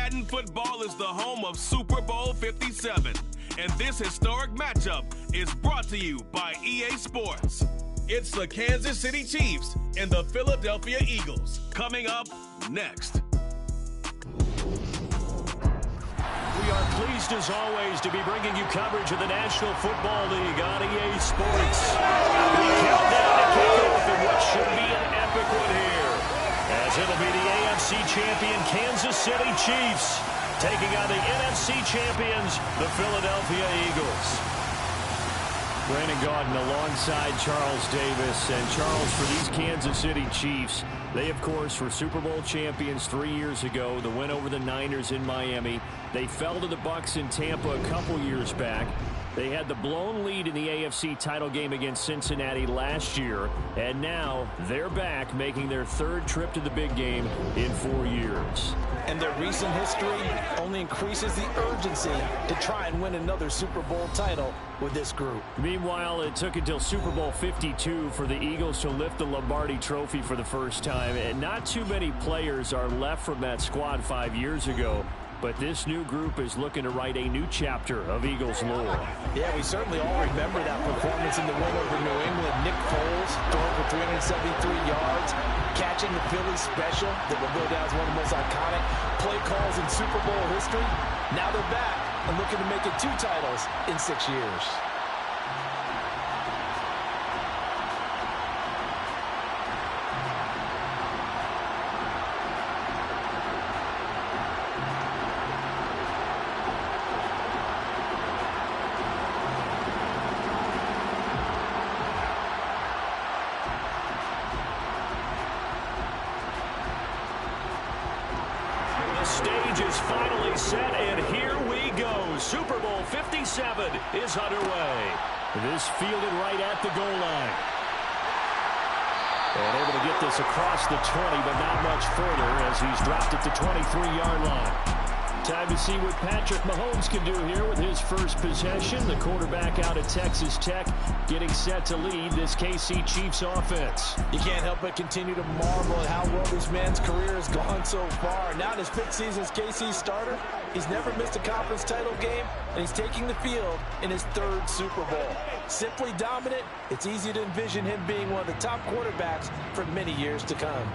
Madden football is the home of Super Bowl 57. And this historic matchup is brought to you by EA Sports. It's the Kansas City Chiefs and the Philadelphia Eagles. Coming up next. We are pleased, as always, to be bringing you coverage of the National Football League on EA Sports. We count down to kickoff in what should be an epic one here, as it'll be the AFC champion Kansas City Chiefs taking on the NFC champions, the Philadelphia Eagles. Brandon Gaudin alongside Charles Davis. And Charles, for these Kansas City Chiefs, they, of course, were Super Bowl champions 3 years ago. The win over the Niners in Miami. They fell to the Bucs in Tampa a couple years back. They had the blown lead in the AFC title game against Cincinnati last year. And now they're back, making their third trip to the big game in 4 years. And their recent history only increases the urgency to try and win another Super Bowl title with this group. Meanwhile, it took until Super Bowl 52 for the Eagles to lift the Lombardi Trophy for the first time. And not too many players are left from that squad 5 years ago. But this new group is looking to write a new chapter of Eagles lore. Yeah, we certainly all remember that performance in the win over New England. Nick Foles throwing for 373 yards, catching the Philly special that will go down as one of the most iconic play calls in Super Bowl history. Now they're back and looking to make it 2 titles in 6 years. Stage is finally set, and here we go. Super Bowl 57 is underway. This fielded right at the goal line. And able to get this across the 20, but not much further as he's dropped at the 23-yard line. Time to see what Patrick Mahomes can do here with his first possession. The quarterback out of Texas Tech getting set to lead this KC Chiefs offense. You can't help but continue to marvel at how well this man's career has gone so far. Now in his 5th season as KC starter, he's never missed a conference title game, and he's taking the field in his 3rd Super Bowl. Simply dominant, it's easy to envision him being one of the top quarterbacks for many years to come.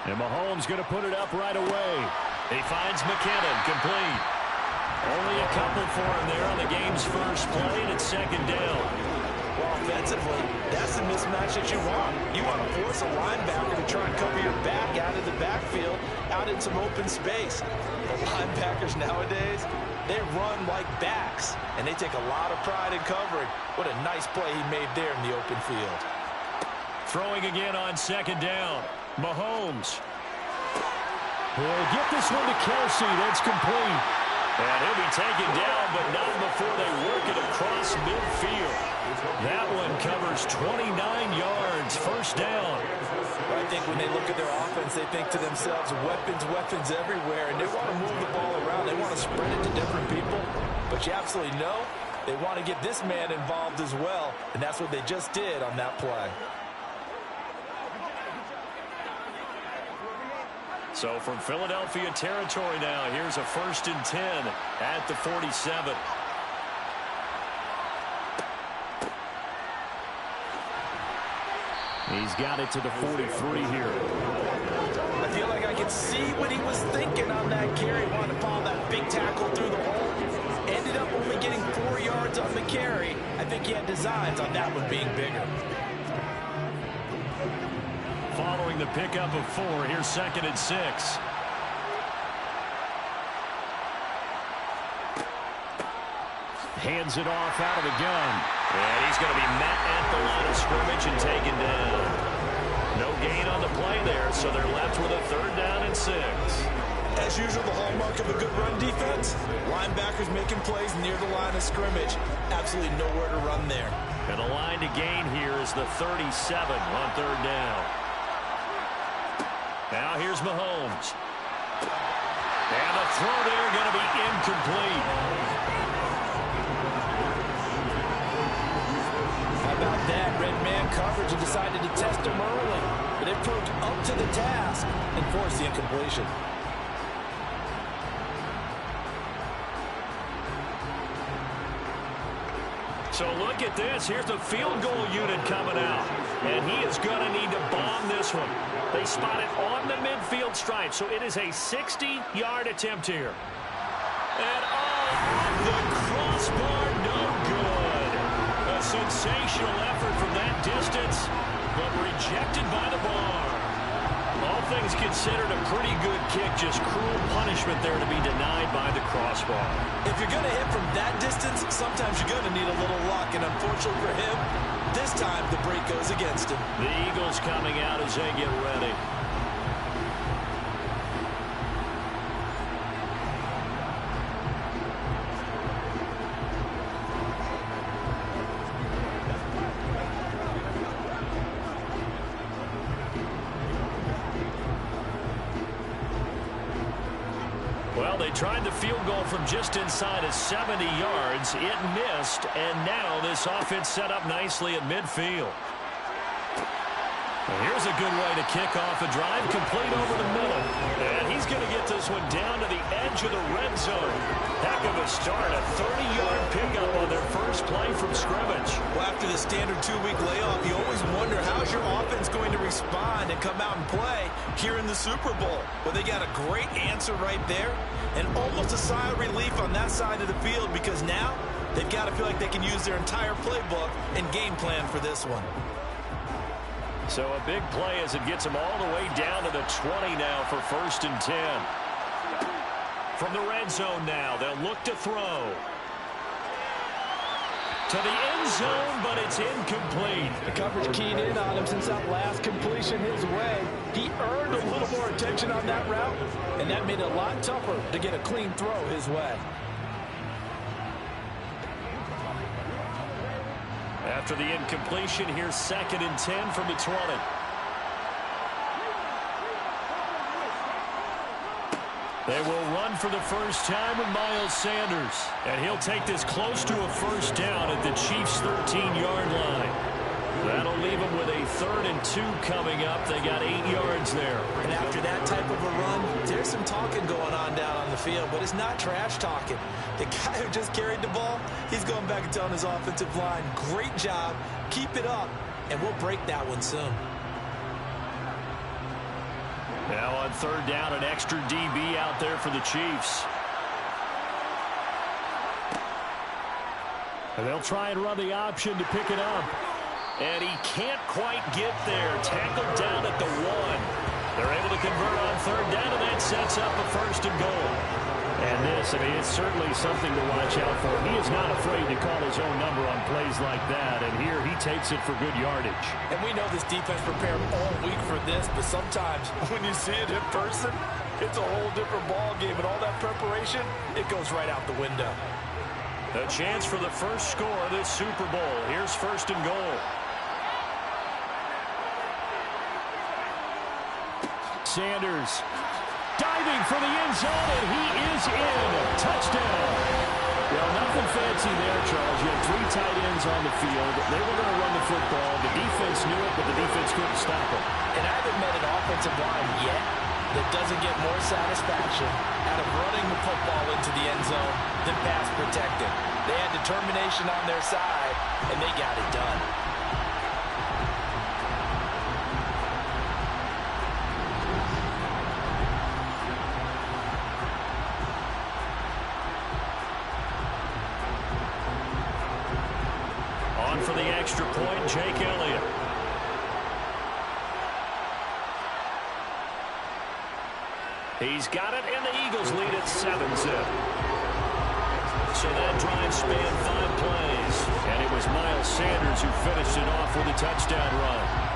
And Mahomes going to put it up right away. He finds McKinnon, complete. Only a couple for him there on the game's first play, and it's 2nd down. Well, offensively, that's the mismatch that you want. You want to force a linebacker to try and cover your back out of the backfield, out in some open space. The linebackers nowadays, they run like backs, and they take a lot of pride in covering. What a nice play he made there in the open field. Throwing again on 2nd down. Mahomes will get this one to Kelsey. That's complete. And he'll be taken down, but not before they work it across midfield. That one covers 29 yards. First down. I think when they look at their offense, they think to themselves, weapons, weapons everywhere, and they want to move the ball around. They want to spread it to different people. But you absolutely know they want to get this man involved as well, and that's what they just did on that play. So from Philadelphia territory now, here's a 1st and 10 at the 47. He's got it to the 43 here. I feel like I can see what he was thinking on that carry. Wanted to follow that big tackle through the hole. Ended up only getting 4 yards on the carry. I think he had designs on that one being bigger. Following the pickup of 4, here's 2nd and 6. Hands it off out of the gun. And he's going to be met at the line of scrimmage and taken down. No gain on the play there, so they're left with a 3rd down and 6. As usual, the hallmark of a good run defense, linebackers making plays near the line of scrimmage. Absolutely nowhere to run there. And the line to gain here is the 37 on 3rd down. Now here's Mahomes. And the throw there going to be incomplete. How about that? Red man coverage and decided to test him early. But it proved up to the task and forced the incompletion. So look at this. Here's the field goal unit coming out. And he is going to need to bomb this one. They spot it on the midfield stripe. So it is a 60-yard attempt here. And off the crossbar, no good. A sensational effort from that distance, but rejected by the bar. All things considered, a pretty good kick. Just cruel punishment there to be denied by the crossbar. If you're going to hit from that distance, sometimes you're going to need a little luck. And unfortunately for him, this time the break goes against him. The Eagles coming out as they get ready. Well, they tried the field goal from just inside of 70 yards. It missed, and now this offense set up nicely at midfield. Well, here's a good way to kick off a drive, complete over the middle. And he's going to get this one down to the edge of the red zone. Heck of a start, a 30-yard pickup on their first play from scrimmage. Well, after the standard 2-week layoff, you always wonder how's your offense going to respond and come out and play here in the Super Bowl. Well, they got a great answer right there and almost a sigh of relief on that side of the field because now they've got to feel like they can use their entire playbook and game plan for this one. So a big play as it gets them all the way down to the 20 now for 1st and 10. From the red zone now, they'll look to throw. To the end zone, but it's incomplete. The coverage keyed in on him since that last completion his way. He earned a little more attention on that route, and that made it a lot tougher to get a clean throw his way. After the incompletion, here's 2nd and 10 from the 20. They will run for the first time with Miles Sanders. And he'll take this close to a first down at the Chiefs' 13-yard line. That'll leave them with a 3rd and 2 coming up. They got 8 yards there. And after that type of a run, there's some talking going on down on the field, but it's not trash talking. The guy who just carried the ball, he's going back and telling his offensive line, great job, keep it up, and we'll break that one soon. Now on 3rd down, an extra DB out there for the Chiefs. And they'll try and run the option to pick it up. And he can't quite get there. Tackled down at the 1. They're able to convert on 3rd down, and that sets up a 1st and goal. And this, I mean, it's certainly something to watch out for. He is not afraid to call his own number on plays like that. And here he takes it for good yardage. And we know this defense prepared all week for this, but sometimes when you see it in person, it's a whole different ball game. And all that preparation, it goes right out the window. A chance for the first score of this Super Bowl. Here's 1st and goal. Sanders diving for the end zone, and he is in. Touchdown. Well, nothing fancy there, Charles. You had 3 tight ends on the field. They were going to run the football. The defense knew it, but the defense couldn't stop it. And I haven't met an offensive line yet that doesn't get more satisfaction out of running the football into the end zone than pass protecting. They had determination on their side, and they got it done. On for the extra point, Jake Elliott. He's got it, and the Eagles lead at 7-zip. So that drive spanned 5 plays, and it was Miles Sanders who finished it off with a touchdown run.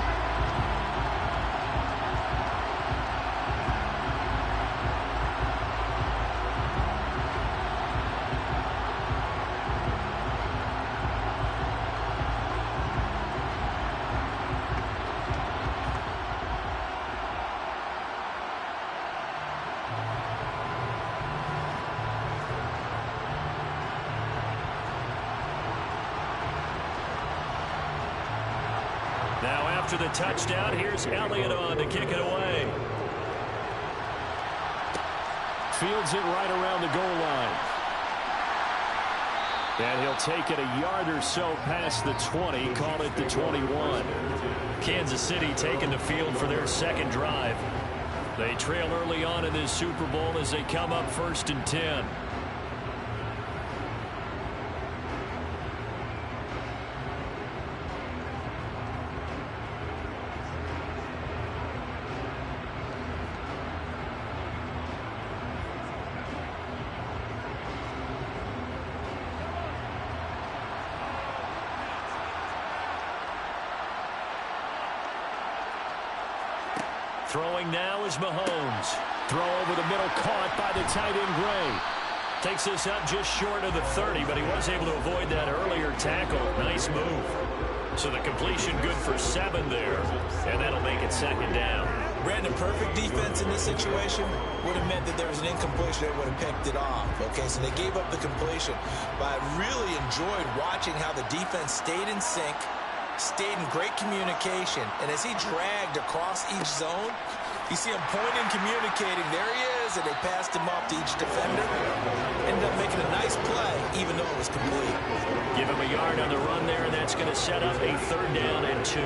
Now after the touchdown, here's Elliott on to kick it away. Fields it right around the goal line. And he'll take it a yard or so past the 20, call it the 21. Kansas City taking the field for their second drive. They trail early on in this Super Bowl as they come up 1st and 10. Throwing now is Mahomes. Throw over the middle, caught by the tight end Gray. Takes this up just short of the 30, but he was able to avoid that earlier tackle. Nice move. So the completion good for 7 there, and that'll make it 2nd down. Brandon, perfect defense in this situation would have meant that there was an incompletion that would have picked it off. Okay, so they gave up the completion. But I really enjoyed watching how the defense stayed in sync, stayed in great communication, and as he dragged across each zone, you see him pointing, communicating. There he is, and they passed him off to each defender. Ended up making a nice play, even though it was complete. Give him a yard on the run there, and that's going to set up a 3rd down and 2.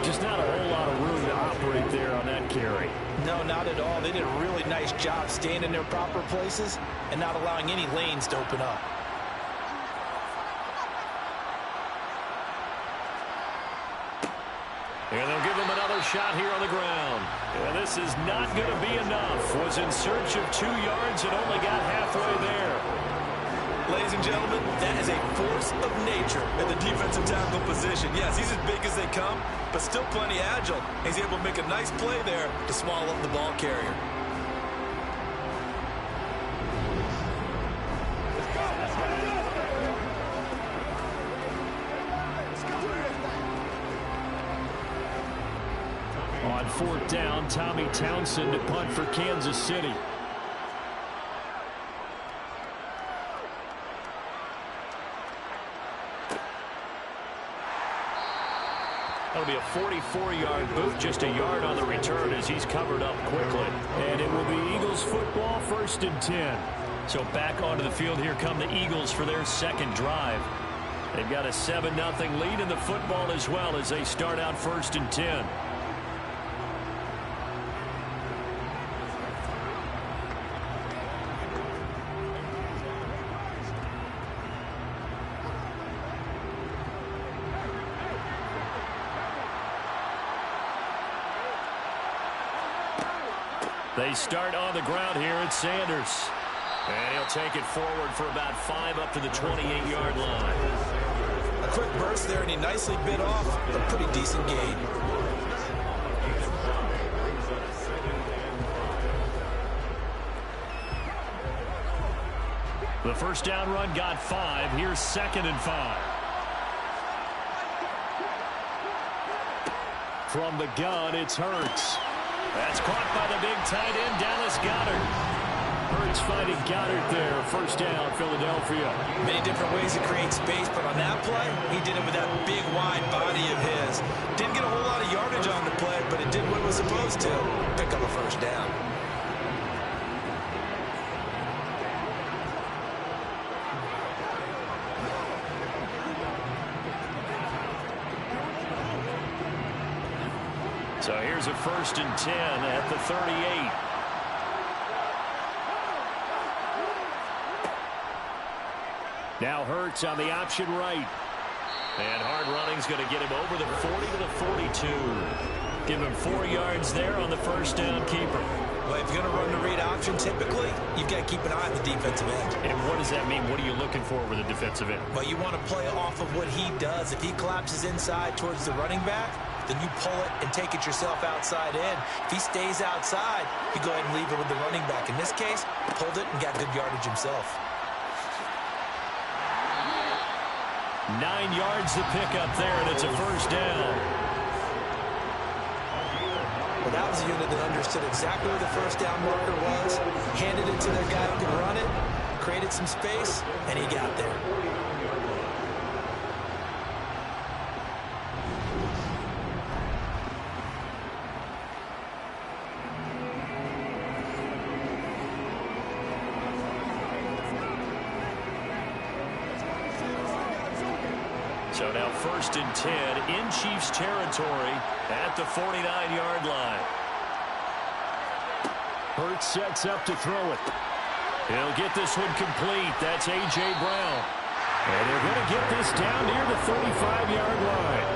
Just not a whole lot of room to operate there on that carry. No, not at all. They did a really nice job staying in their proper places and not allowing any lanes to open up. And they'll give him another shot here on the ground. And this is not going to be enough. Was in search of 2 yards and only got halfway there. Ladies and gentlemen, that is a force of nature at the defensive tackle position. Yes, he's as big as they come, but still plenty agile. He's able to make a nice play there to swallow up the ball carrier. On 4th down, Tommy Townsend to punt for Kansas City. That'll be a 44-yard boot, just a yard on the return as he's covered up quickly. And it will be Eagles football, 1st and 10. So back onto the field, here come the Eagles for their 2nd drive. They've got a 7-0 lead in the football as well as they start out 1st and 10. They start on the ground here at Sanders. And he'll take it forward for about 5 up to the 28-yard line. A quick burst there, and he nicely bit off a pretty decent gain. The 1st down run got 5. Here's 2nd and 5. From the gun, it's Hurts. That's caught by the big tight end, Dallas Goedert. Hurts finding Goddard there. 1st down, Philadelphia. Many different ways to create space, but on that play, he did it with that big, wide body of his. Didn't get a whole lot of yardage on the play, but it did what it was supposed to. Pick up a 1st down. So here's a 1st and 10 at the 38. Now Hurts on the option right. And hard running's going to get him over the 40 to the 42. Give him 4 yards there on the 1st down keeper. Well, if you're going to run the read option, typically, you've got to keep an eye on the defensive end. And what does that mean? What are you looking for with a defensive end? Well, you want to play off of what he does. If he collapses inside towards the running back, then you pull it and take it yourself outside in. If he stays outside, you go ahead and leave it with the running back. In this case, pulled it and got good yardage himself. 9 yards to pick up there, and it's a 1st down. Well, that was a unit that understood exactly where the 1st down marker was, handed it to their guy who could run it, created some space, and he got there. So now 1st and 10 in Chiefs territory at the 49-yard line. Hurts sets up to throw it. He'll get this one complete. That's A.J. Brown. And they're going to get this down near the 35-yard line.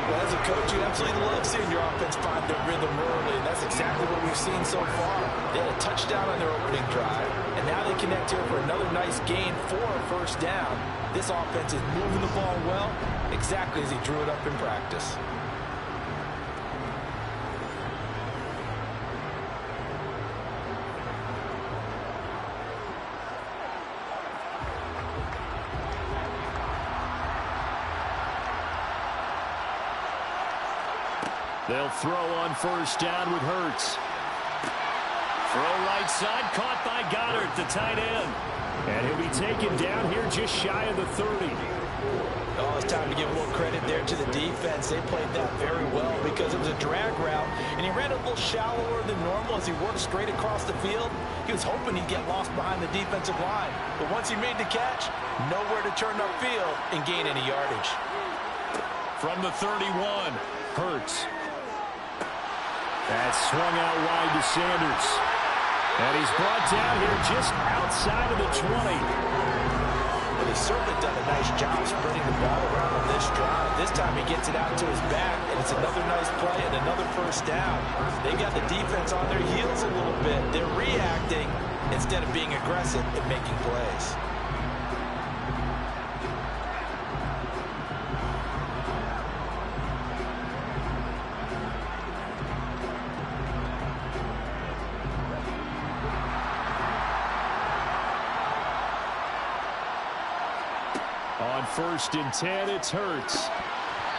Well, as a coach, you absolutely love seeing your offense find their rhythm early, and that's exactly what we've seen so far. They had a touchdown on their opening drive, and now they connect here for another nice gain for a 1st down. This offense is moving the ball well, exactly as he drew it up in practice. They'll throw on 1st down with Hurts. Throw right side, caught by Goddard, the tight end. And he'll be taken down here just shy of the 30. Oh, it's time to give a little credit there to the defense. They played that very well because it was a drag route, and he ran a little shallower than normal as he worked straight across the field. He was hoping he'd get lost behind the defensive line. But once he made the catch, nowhere to turn upfield and gain any yardage. From the 31, Hurts. That's swung out wide to Sanders. And he's brought down here just outside of the 20. Well, he's certainly done a nice job spreading the ball around on this drive. This time he gets it out to his back, and it's another nice play and another 1st down. They got the defense on their heels a little bit. They're reacting instead of being aggressive and making plays. On 1st and 10, it's Hurts.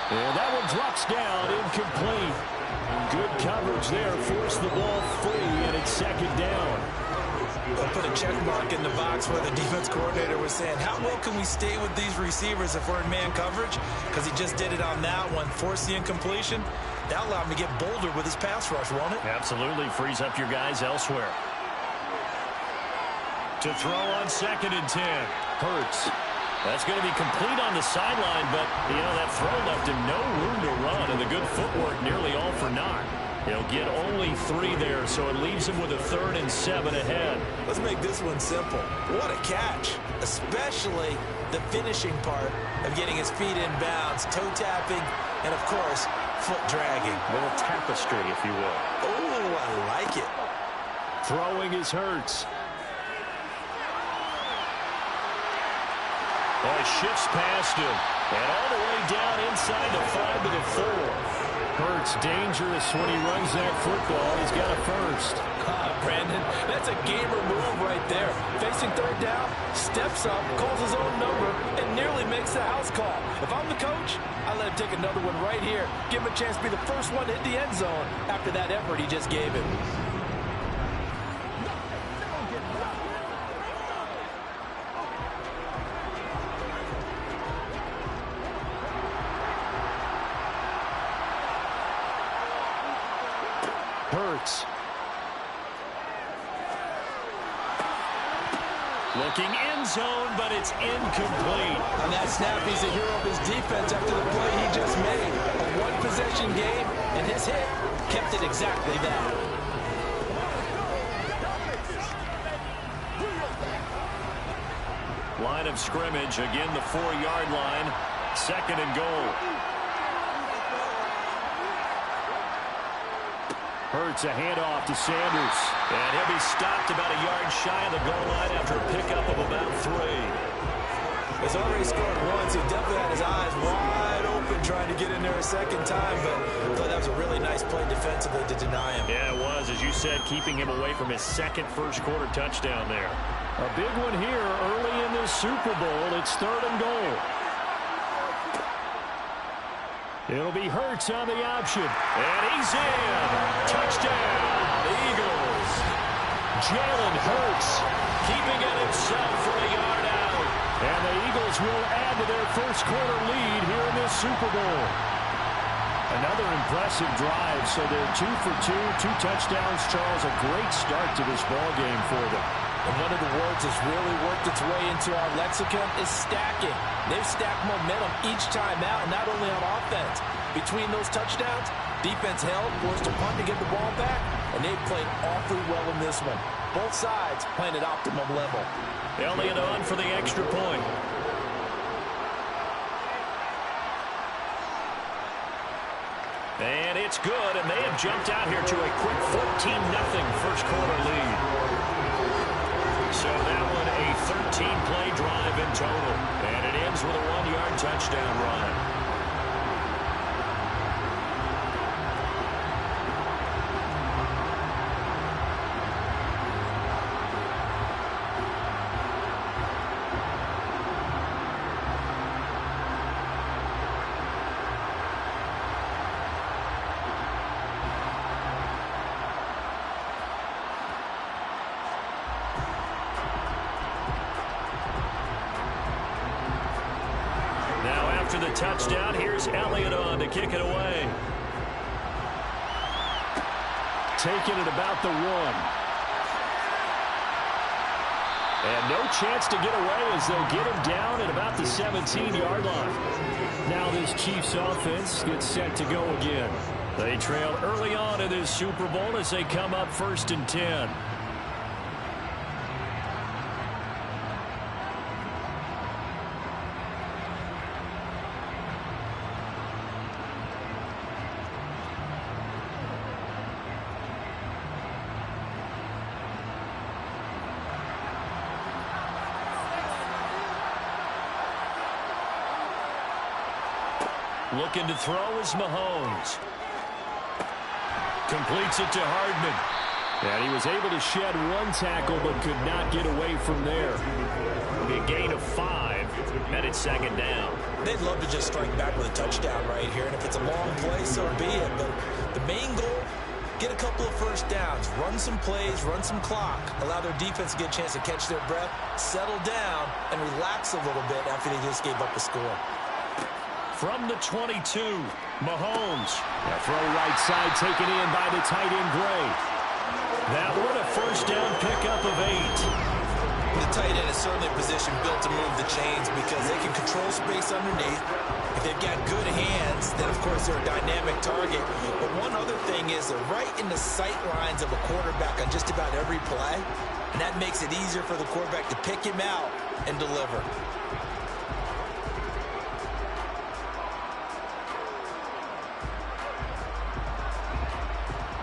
And that one drops down, incomplete. Good coverage there, forced the ball free, and it's 2nd down. They'll put a check mark in the box where the defense coordinator was saying, how well can we stay with these receivers if we're in man coverage? Because he just did it on that one, forced the incompletion. That'll allow him to get bolder with his pass rush, won't it? Absolutely, frees up your guys elsewhere. To throw on 2nd and 10, Hurts. That's going to be complete on the sideline, but, you know, that throw left him no room to run, and the good footwork nearly all for naught. He'll get only 3 there, so it leaves him with a 3rd and 7 ahead. Let's make this one simple. What a catch, especially the finishing part of getting his feet in bounds, toe tapping, and, of course, foot dragging. A little tapestry, if you will. Oh, I like it. Throwing is Hurts. Oh, shifts past him. And all the way down inside the 5 to the 4. Hurts dangerous when he runs that football. He's got a 1st. Brandon, that's a gamer move right there. Facing 3rd down, steps up, calls his own number, and nearly makes the house call. If I'm the coach, I let him take another one right here. Give him a chance to be the first one to hit the end zone after that effort he just gave him. Hurts. Looking end zone, but it's incomplete. On that snap, he's a hero of his defense after the play he just made. A one-possession game, and his hit kept it exactly that. Line of scrimmage, again the 4-yard line. 2nd and goal. Hurts a handoff to Sanders. And he'll be stopped about a yard shy of the goal line after a pickup of about 3. He's already scored once. He definitely had his eyes wide open trying to get in there a 2nd time, but I thought that was a really nice play defensively to deny him. Yeah, it was, as you said, keeping him away from his 2nd first-quarter touchdown there. A big one here early in this Super Bowl. It's 3rd and goal. It'll be Hurts on the option. And he's in. Touchdown, Eagles. Jalen Hurts keeping it himself from a yard out. And the Eagles will add to their first-quarter lead here in this Super Bowl. Another impressive drive, so they're 2 for 2, 2 touchdowns. Charles, a great start to this ball game for them. And one of the words that's really worked its way into our lexicon is stacking. They've stacked momentum each time out, and not only on offense. Between those touchdowns, defense held, forced a punt to get the ball back, and they've played awfully well in this one. Both sides playing at optimum level. Elliott on for the extra point. And it's good, and they have jumped out here to a quick 14-0 first quarter lead. So that one a 13-play drive in total, and it ends with a 1-yard touchdown run. After the touchdown, here's Elliott on to kick it away. Taking it about the 1. And no chance to get away as they'll get him down at about the 17-yard line. Now this Chiefs offense gets set to go again. They trail early on in this Super Bowl as they come up 1st and 10. Looking to throw is Mahomes. Completes it to Hardman. And he was able to shed 1 tackle but could not get away from there. A gain of 5, and it's 2nd down. They'd love to just strike back with a touchdown right here, and if it's a long play, so be it. But the main goal, get a couple of first downs, run some plays, run some clock, allow their defense to get a chance to catch their breath, settle down, and relax a little bit after they just gave up a score. From the 22, Mahomes. A throw right side taken in by the tight end Gray. That one a first down pickup of 8. The tight end is certainly a position built to move the chains because they can control space underneath. If they've got good hands, then of course they're a dynamic target. But one other thing is they're right in the sight lines of a quarterback on just about every play. And that makes it easier for the quarterback to pick him out and deliver.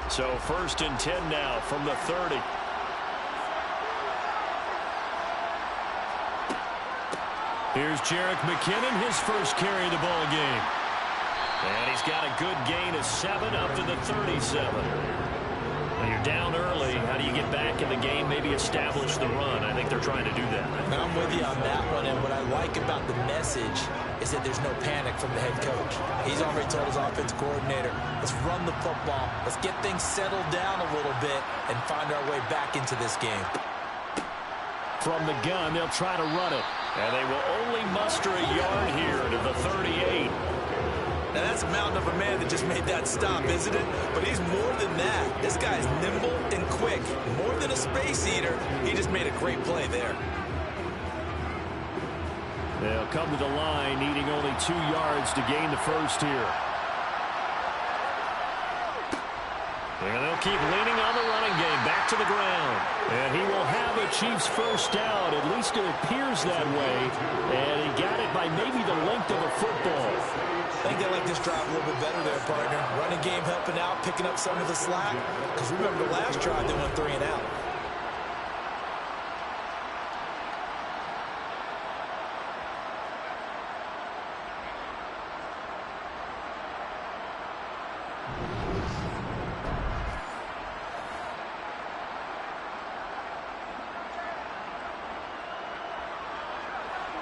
So 1st and 10 now from the 30. Here's Jerick McKinnon, his first carry of the ball game. And he's got a good gain of 7 up to the 37. Now you're down early. How do you get back in the game, maybe establish the run? I think they're trying to do that. I'm with you on that one, and what I like about the message is that there's no panic from the head coach. He's already told his offense coordinator, let's run the football, let's get things settled down a little bit and find our way back into this game. From the gun, they'll try to run it. And they will only muster a yard here to the 38. Now that's a mountain of a man that just made that stop, isn't it? But he's more than that. This guy's nimble and quick. More than a space eater, he just made a great play there. They'll come to the line, needing only 2 yards to gain the first here. And they'll keep leaning on the running game, back to the ground. And he will have a Chiefs first down. At least it appears that way. And he got it by maybe the length of a football. I think they like this drive a little bit better there, partner. Running game helping out, picking up some of the slack. Because remember the last drive, they went 3 and out.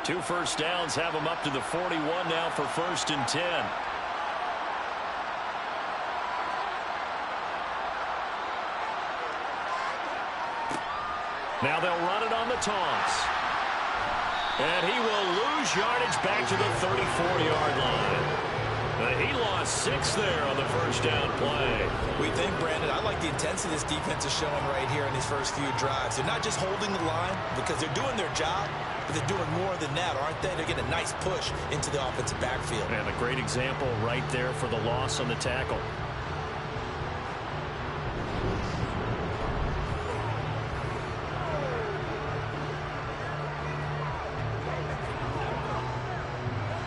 Two first downs have them up to the 41 now for 1st and 10. Now they'll run it on the toss. And he will lose yardage back to the 34-yard line. He lost 6 there on the first down play. We think, Brandon, I like the intensity this defense is showing right here in these first few drives. They're not just holding the line because they're doing their job, but they're doing more than that, aren't they? They're getting a nice push into the offensive backfield. And a great example right there for the loss on the tackle.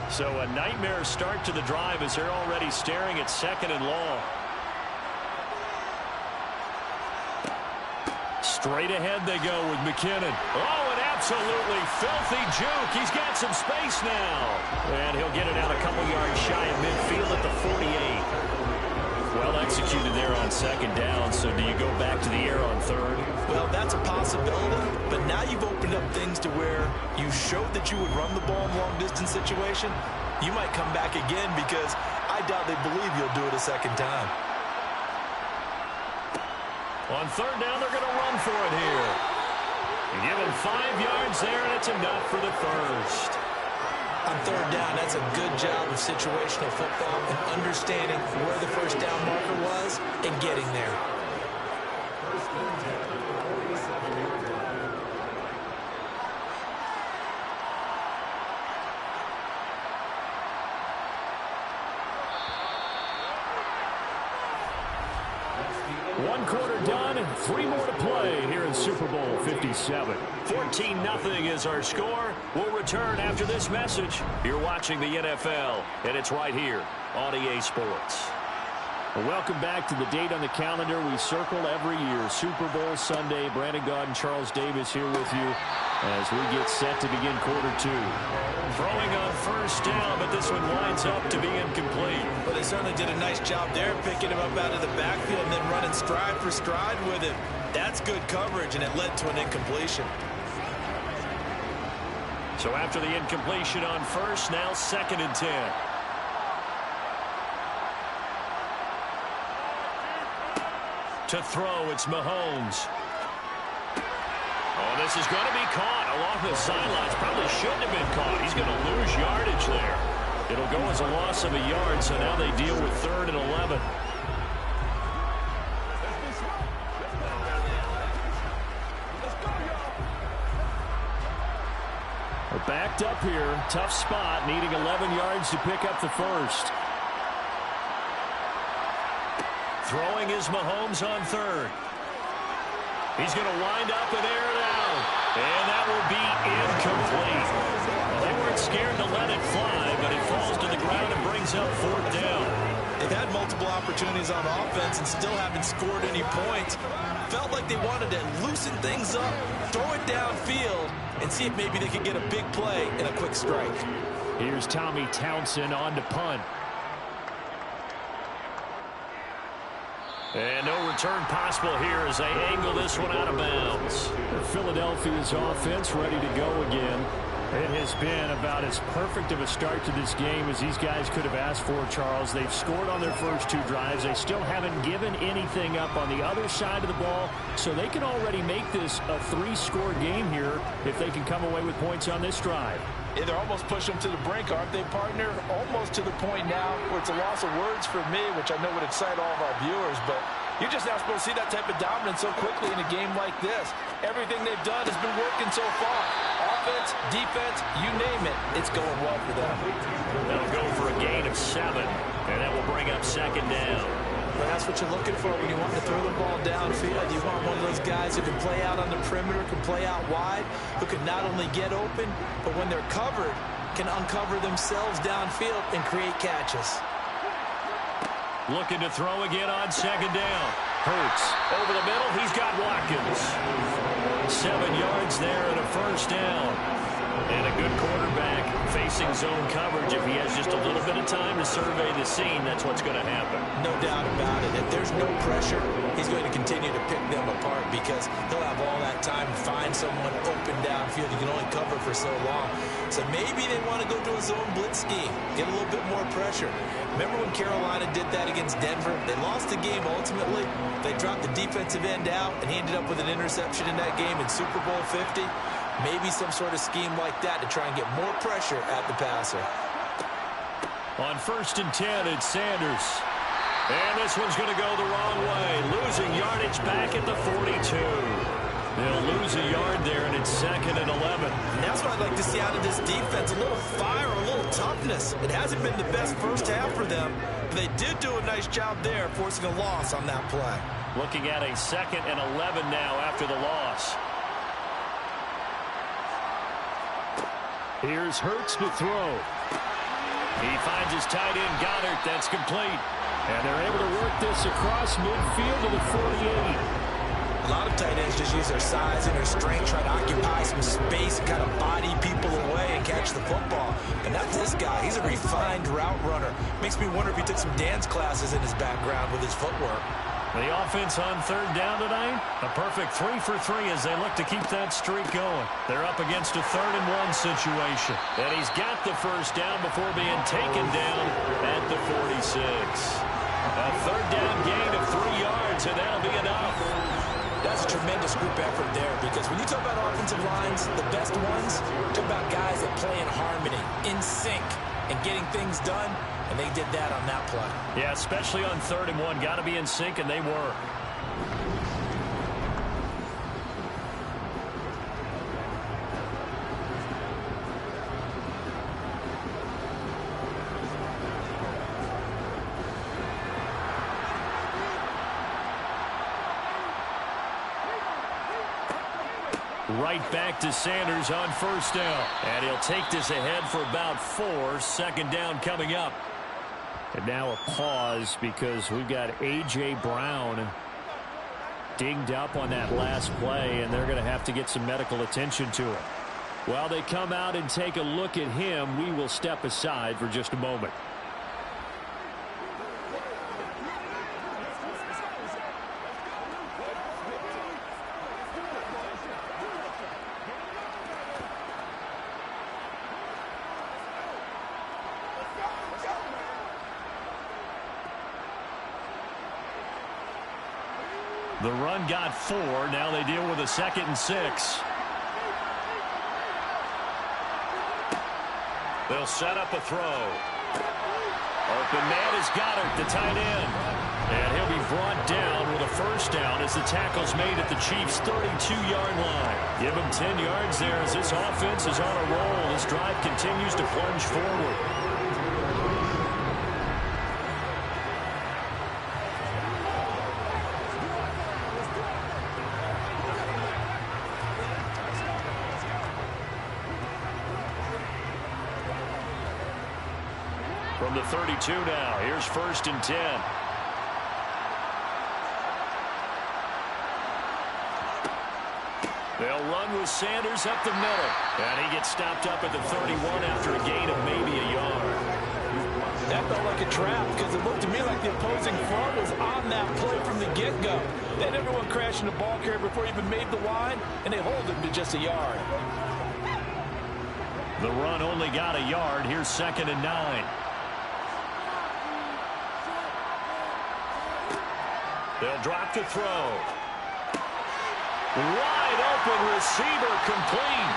So a nightmare start to the drive as they're already staring at 2nd and long. Straight ahead they go with McKinnon. Oh, an absolutely filthy juke. He's got some space now. And he'll get it out a couple yards shy of midfield at the 48. Well executed there on 2nd down. So do you go back to the air on 3rd? Well, that's a possibility. But now you've opened up things to where you showed that you would run the ball in long-distance situation. You might come back again because I doubt they believe you'll do it a 2nd time. On 3rd down, they're going to run for it here. Give him 5 yards there, and it's enough for the first. On 3rd down, that's a good job of situational football and understanding where the first down marker was and getting there. One quarter done and 3 more to play here in Super Bowl 57. 14-0 is our score. We'll return after this message. You're watching the NFL, and it's right here on EA Sports. Well, welcome back to the date on the calendar we circle every year. Super Bowl Sunday. Brandon Gaudin, Charles Davis here with you as we get set to begin quarter 2. Throwing on 1st down, but this one winds up to be incomplete. Well, they certainly did a nice job there, picking him up out of the backfield and then running stride for stride with him. That's good coverage, and it led to an incompletion. So after the incompletion on 1st, now 2nd and 10. To throw, it's Mahomes. Oh, this is going to be caught along the sidelines. Probably shouldn't have been caught. He's going to lose yardage there. It'll go as a loss of a yard, so now they deal with 3rd and 11. We're backed up here. Tough spot, needing 11 yards to pick up the first. Throwing is Mahomes on 3rd. He's going to wind up and air it out. And that will be incomplete. Well, they weren't scared to let it fly, but it falls to the ground and brings up 4th down. They've had multiple opportunities on offense and still haven't scored any points. Felt like they wanted to loosen things up, throw it downfield, and see if maybe they could get a big play and a quick strike. Here's Tommy Townsend on to punt. And no return possible here as they angle this one out of bounds. Philadelphia's offense ready to go again. It has been about as perfect of a start to this game as these guys could have asked for, Charles. They've scored on their first 2 drives. They still haven't given anything up on the other side of the ball, so they can already make this a 3-score game here if they can come away with points on this drive. Yeah, they're almost pushing them to the brink, aren't they, partner? Almost to the point now where it's a loss of words for me, which I know would excite all of our viewers, but you're just not supposed to see that type of dominance so quickly in a game like this. Everything they've done has been working so far. Offense, defense, you name it, it's going well for them. They'll go for a gain of 7, and that will bring up 2nd down. Well, that's what you're looking for when you want to throw the ball downfield. You want one of those guys who can play out on the perimeter, can play out wide, who can not only get open, but when they're covered, can uncover themselves downfield and create catches. Looking to throw again on 2nd down. Hurts over the middle. He's got Watkins. 7 yards there and a 1st down. And a good quarterback facing zone coverage. If he has just a little bit of time to survey the scene, that's what's going to happen. No doubt about it. If there's no pressure, he's going to continue to pick them apart because he'll have all that time to find someone open downfield. You can only cover for so long. So maybe they want to go to a zone blitz scheme, get a little bit more pressure. Remember when Carolina did that against Denver? They lost the game ultimately. They dropped the defensive end out, and he ended up with an interception in that game in Super Bowl 50. Maybe some sort of scheme like that to try and get more pressure at the passer. On 1st and 10, it's Sanders. And this one's going to go the wrong way. Losing yardage back at the 42. They'll lose a yard there, and it's 2nd and 11. And that's what I'd like to see out of this defense. A little fire, a little toughness. It hasn't been the best first half for them, but they did do a nice job there, forcing a loss on that play. Looking at a 2nd and 11 now after the loss. Here's Hurts to throw. He finds his tight end, Goddard. That's complete. And they're able to work this across midfield to the 48. A lot of tight ends just use their size and their strength, try to occupy some space and kind of body people away and catch the football. But not this guy. He's a refined route runner. Makes me wonder if he took some dance classes in his background with his footwork. The offense on 3rd down tonight, a perfect 3 for 3 as they look to keep that streak going. They're up against a 3rd and 1 situation. And he's got the first down before being taken down at the 46. A 3rd down gain of 3 yards, and that'll be enough. That's a tremendous group effort there, because when you talk about offensive lines, the best ones, talk about guys that play in harmony, in sync, and getting things done. And they did that on that play. Yeah, especially on 3rd and 1. Got to be in sync, and they were. Right back to Sanders on 1st down. And he'll take this ahead for about 4. 2nd down coming up. And now a pause because we've got A.J. Brown dinged up on that last play, and they're going to have to get some medical attention to it. While they come out and take a look at him, we will step aside for just a moment. The run got 4. Now they deal with a 2nd and 6. They'll set up a throw. Open man is Goddard, the tight end. And he'll be brought down with a 1st down as the tackle's made at the Chiefs' 32-yard line. Give him 10 yards there as this offense is on a roll. This drive continues to plunge forward. From the 32 now, here's 1st and 10. They'll run with Sanders up the middle. And he gets stopped up at the 31 after a gain of maybe a yard. That felt like a trap because it looked to me like the opposing front was on that play from the get-go. They had everyone crashing the ball carrier before he even made the line, and they hold him to just a yard. The run only got a yard. Here's 2nd and 9. They'll drop to throw. Wide open receiver complete.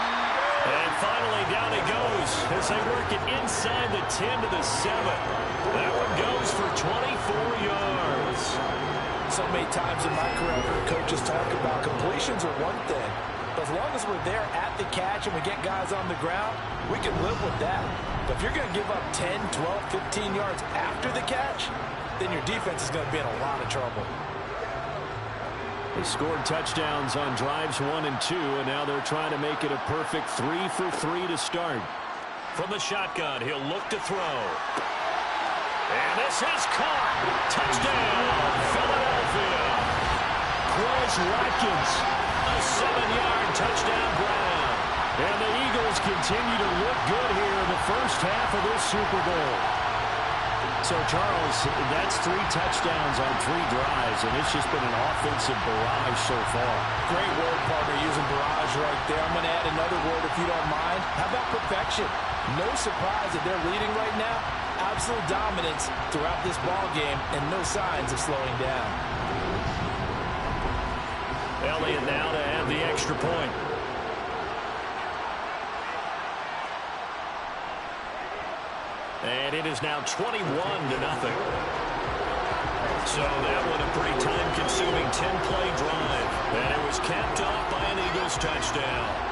And finally down he goes as they work it inside the 10 to the 7. That one goes for 24 yards. So many times in my career, I've heard coaches talk about completions are one thing. But as long as we're there at the catch and we get guys on the ground, we can live with that. But if you're going to give up 10, 12, 15 yards after the catch, then your defense is going to be in a lot of trouble. They scored touchdowns on drives 1 and 2, and now they're trying to make it a perfect 3 for 3 to start. From the shotgun, he'll look to throw. And this is caught. Touchdown, Philadelphia. Quez Watkins, a 7-yard touchdown grab. And the Eagles continue to look good here in the first half of this Super Bowl. So, Charles, that's 3 touchdowns on 3 drives, and it's just been an offensive barrage so far. Great word, partner, using barrage right there. I'm going to add another word if you don't mind. How about perfection? No surprise that they're leading right now. Absolute dominance throughout this ball game and no signs of slowing down. Elliott now to have the extra point. And it is now 21-0. So that one a pretty time-consuming 10-play drive. And it was capped off by an Eagles touchdown.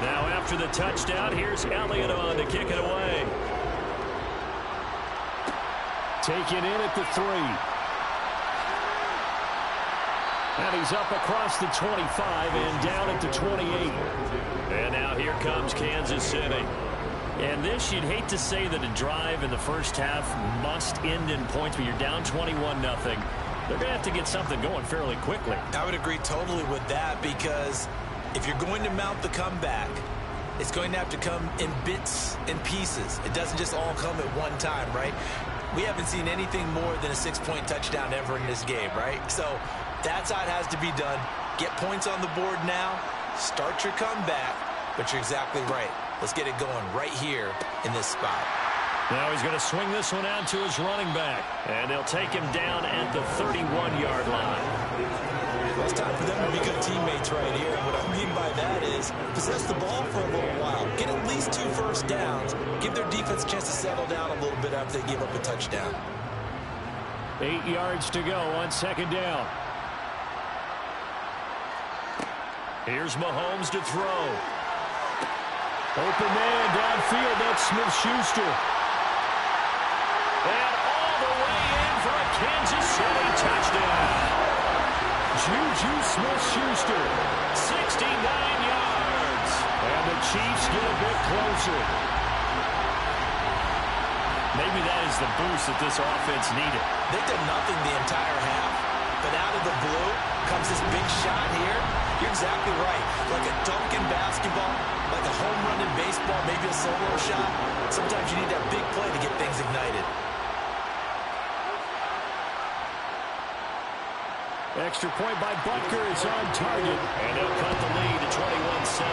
Now after the touchdown, here's Elliott on to kick it away. Taken in at the 3. And he's up across the 25 and down at the 28. And now here comes Kansas City. And this, you'd hate to say that a drive in the first half must end in points, but you're down 21-0. They're going to have to get something going fairly quickly. I would agree totally with that, because if you're going to mount the comeback, it's going to have to come in bits and pieces. It doesn't just all come at one time, right? We haven't seen anything more than a 6-point touchdown ever in this game, right? So that's how it has to be done. Get points on the board now. Start your comeback. But you're exactly right. Let's get it going right here in this spot. Now he's going to swing this one out to his running back. And they'll take him down at the 31-yard line. Well, it's time for them to be good teammates right here. And what I mean by that is possess the ball for a little while. Get at least 2 first downs. Give their defense a chance to settle down a little bit after they give up a touchdown. 8 yards to go on second down. Here's Mahomes to throw. Open man downfield. That's Smith-Schuster. And all the way in for a Kansas City touchdown. Juju Smith-Schuster, 69 yards. And the Chiefs get a bit closer. Maybe that is the boost that this offense needed. They did nothing the entire half, but out of the blue comes this big shot here. You're exactly right. Like a dunk in basketball, like a home run in baseball, maybe a solo shot. Sometimes you need that big play to get things ignited. Extra point by Butker is on target. And they'll cut the lead to 21-7.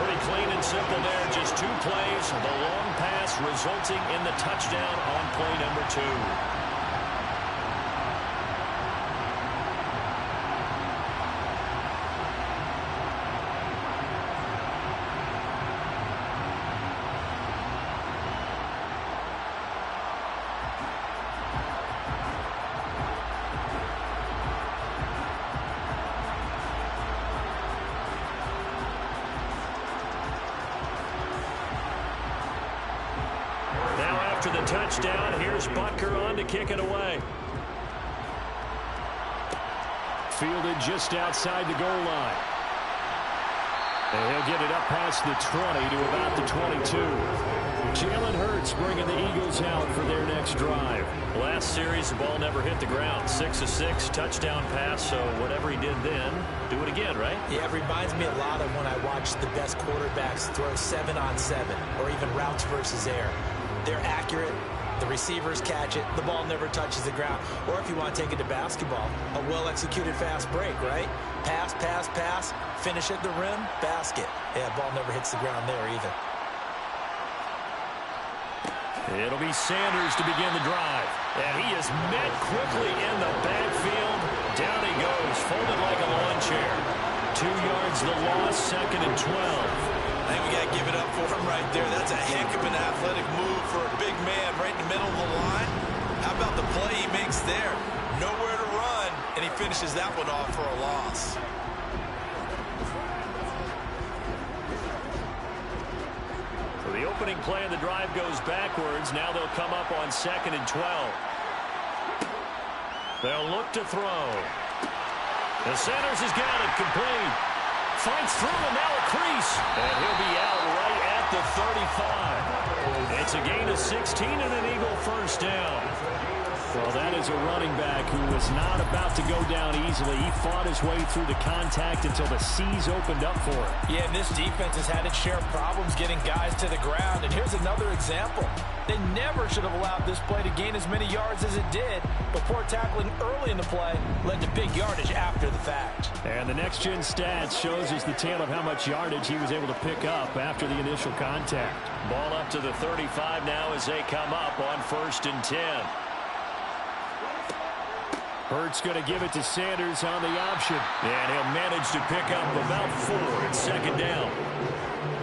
Pretty clean and simple there. Just 2 plays. The long pass resulting in the touchdown on play number 2. The touchdown. Here's Butker on to kick it away. Fielded just outside the goal line. And he'll get it up past the 20 to about the 22. Jalen Hurts bringing the Eagles out for their next drive. Last series, the ball never hit the ground. 6 of 6, touchdown pass, so whatever he did then, do it again, right? Yeah, it reminds me a lot of when I watched the best quarterbacks throw 7-on-7 or even routes versus air. They're accurate. The receivers catch it. The ball never touches the ground. Or if you want to take it to basketball, a well-executed fast break, right? Pass, pass, pass, finish at the rim, basket. Yeah, ball never hits the ground there either. It'll be Sanders to begin the drive. And he is met quickly in the backfield. Down he goes, folded like a lawn chair. 2 yards the loss, 2nd and 12. I think we got to give it up for him right there. That's a heck of an athletic move for a big man right in the middle of the line. How about the play he makes there? Nowhere to run, and he finishes that one off for a loss. So the opening play of the drive goes backwards. Now they'll come up on 2nd and 12. They'll look to throw. The Sanders has got it complete. Finds through and now a crease. And he'll be out right at the 35. It's a gain of 16 and an Eagle first down. Well, that is a running back who was not about to go down easily. He fought his way through the contact until the seas opened up for him. Yeah, and this defense has had its share of problems getting guys to the ground. And here's another example. They never should have allowed this play to gain as many yards as it did. But poor tackling early in the play led to big yardage after the fact. And the next-gen stats shows us the tale of how much yardage he was able to pick up after the initial contact. Ball up to the 35 now as they come up on 1st and 10. Hurts going to give it to Sanders on the option. And he'll manage to pick up about 4 at 2nd down.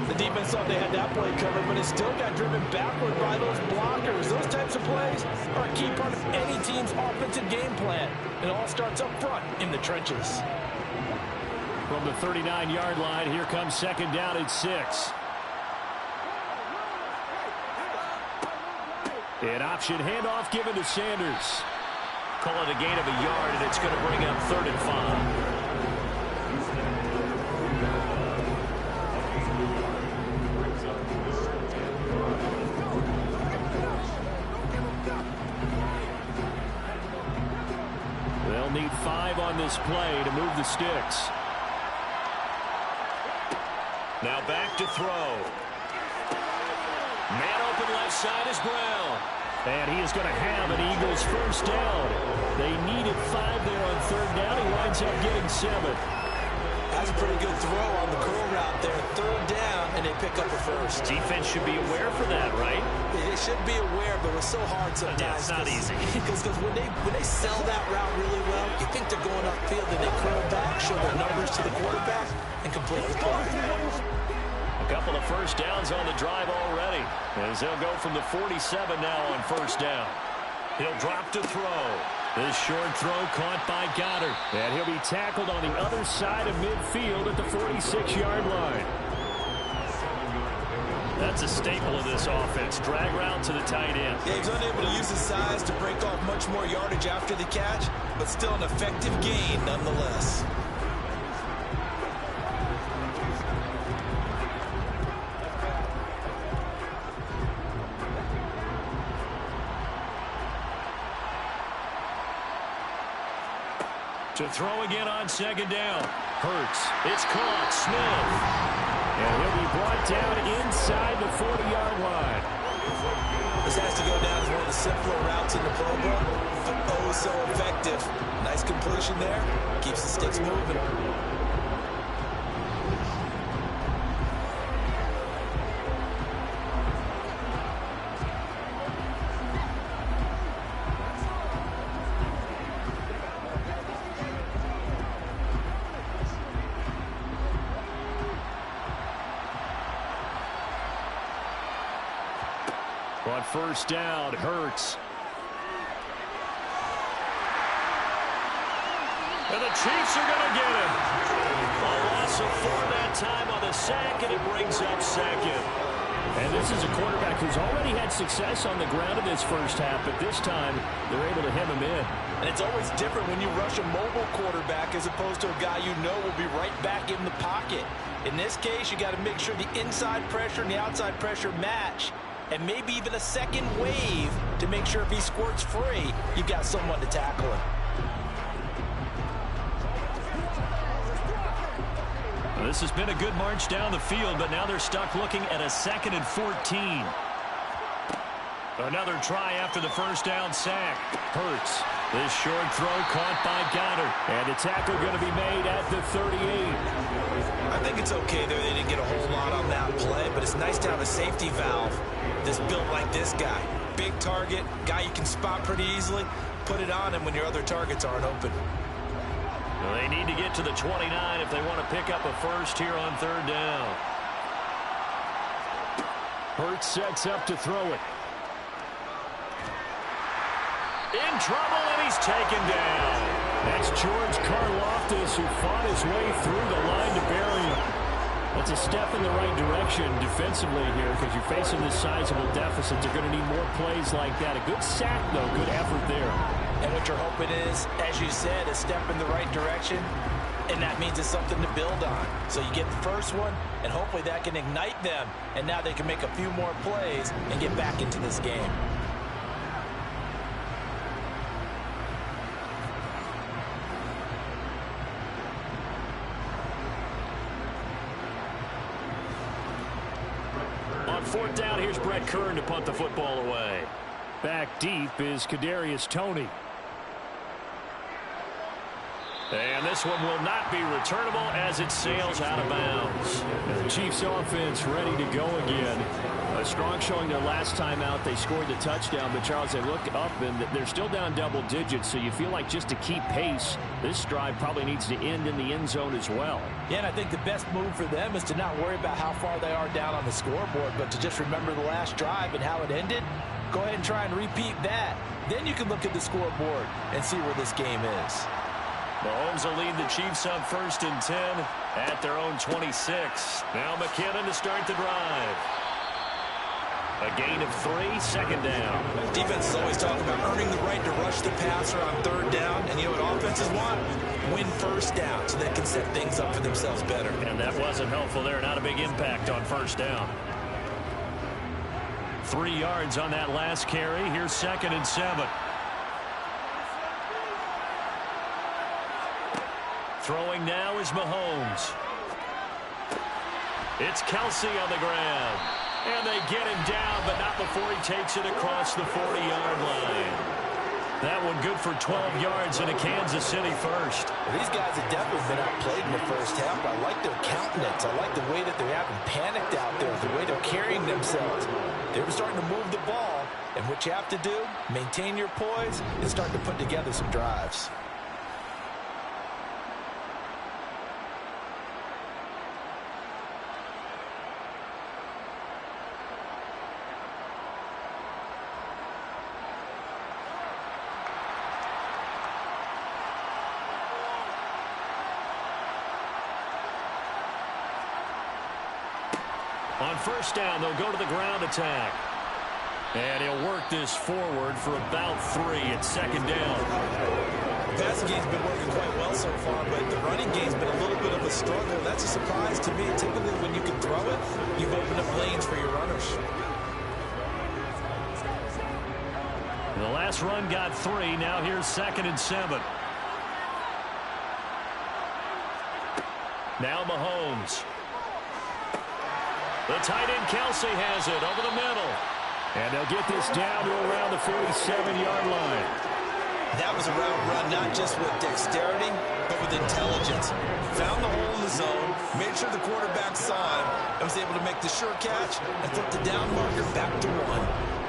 The defense thought they had that play covered, but it still got driven backward by those blockers. Those types of plays are a key part of any team's offensive game plan. It all starts up front in the trenches. From the 39-yard line, here comes 2nd down at 6. An option handoff given to Sanders. Call it a gain of a yard, and it's going to bring up 3rd and 5. They'll need 5 on this play to move the sticks. Now back to throw. Man open left side is Brown. And he is going to have an Eagles first down. They needed 5 there on 3rd down. He winds up getting 7. That's a pretty good throw on the curl route there. 3rd down, and they pick up a first. Defense should be aware for that, right? They should be aware, but it's so hard sometimes. Yeah, it's not easy. Because when they sell that route really well, you think they're going upfield, and they curl back, show their numbers to the quarterback, and complete the play. A couple of first downs on the drive already, as they'll go from the 47 now on 1st down. He'll drop to throw. This short throw caught by Goddard. And he'll be tackled on the other side of midfield at the 46-yard line. That's a staple of this offense. Drag route to the tight end. Yeah, he's unable to use his size to break off much more yardage after the catch, but still an effective gain nonetheless. To throw again on 2nd down. Hurts. It's caught. Smith. And he'll be brought down inside the 40-yard line. This has to go down as one of the simpler routes in the playbook, but oh so effective. Nice completion there. Keeps the sticks moving. On 1st down, Hurts. And the Chiefs are going to get him. A loss of 4 that time on the sack, and it brings up 2nd. And this is a quarterback who's already had success on the ground in this first half, but this time they're able to hem him in. And it's always different when you rush a mobile quarterback as opposed to a guy you know will be right back in the pocket. In this case, you got to make sure the inside pressure and the outside pressure match. And maybe even a second wave to make sure if he squirts free, you've got someone to tackle him. Well, this has been a good march down the field, but now they're stuck looking at a 2nd and 14. Another try after the first down sack. Hurts. This short throw caught by Goddard. And the tackle going to be made at the 38. I think it's okay there. They didn't get a whole lot on that play, but it's nice to have a safety valve that's built like this guy. Big target, guy you can spot pretty easily. Put it on him when your other targets aren't open. Well, they need to get to the 29 if they want to pick up a first here on 3rd down. Hurts sets up to throw it. In trouble, and he's taken down. That's George Karlaftis, who fought his way through the line to bury him. That's a step in the right direction defensively here, because you're facing this sizable deficit. They're going to need more plays like that. A good sack, though. Good effort there. And what you're hoping is, as you said, a step in the right direction, and that means it's something to build on. So you get the first one, and hopefully that can ignite them, and now they can make a few more plays and get back into this game. fourth down, here's Brett Kern to punt the football away. Back deep is Kadarius Toney. And this one will not be returnable as it sails out of bounds. The Chiefs offense ready to go again. A strong showing their last time out. They scored the touchdown, but Charles, they look up and they're still down double digits, so you feel like just to keep pace, this drive probably needs to end in the end zone as well. Yeah, and I think the best move for them is to not worry about how far they are down on the scoreboard, but to just remember the last drive and how it ended. Go ahead and try and repeat that. Then you can look at the scoreboard and see where this game is. Mahomes will lead the Chiefs on 1st and 10 at their own 26. Now McKinnon to start the drive. A gain of 3, second down. Defense is always talking about earning the right to rush the passer on 3rd down. And you know what offenses want? Win 1st down so they can set things up for themselves better. And that wasn't helpful there. Not a big impact on 1st down. 3 yards on that last carry. Here's 2nd and 7. Throwing now is Mahomes. It's Kelsey on the ground. And they get him down, but not before he takes it across the 40-yard line. That one good for 12 yards and a Kansas City first. Well, these guys have definitely been outplayed in the first half. I like their countenance. I like the way that they're having panicked out there, the way they're carrying themselves. They were starting to move the ball, and what you have to do, maintain your poise and start to put together some drives. On 1st down, they'll go to the ground attack. And he'll work this forward for about 3 at 2nd down. The passing game's been working quite well so far, but the running game's been a little bit of a struggle. That's a surprise to me. Typically, when you can throw it, you've opened up lanes for your runners. The last run got 3. Now here's 2nd and 7. Now Mahomes. The tight end Kelsey has it over the middle. And they'll get this down to around the 47-yard line. That was a route run not just with dexterity, but with intelligence. Found the hole in the zone, made sure the quarterback saw him, and was able to make the sure catch and flip the down marker back to 1.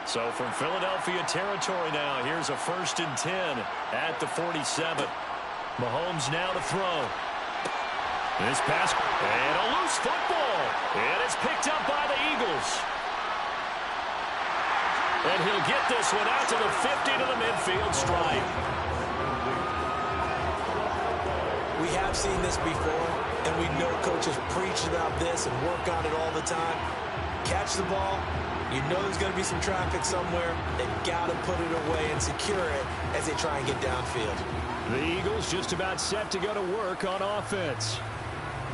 So from Philadelphia territory now, here's a 1st and 10 at the 47. Mahomes now to throw. This pass, and a loose football. And it's picked up by the Eagles. And he'll get this one out to the 50 to the midfield stripe. We have seen this before, and we know coaches preach about this and work on it all the time. Catch the ball. You know there's going to be some traffic somewhere. They've got to put it away and secure it as they try and get downfield. The Eagles just about set to go to work on offense.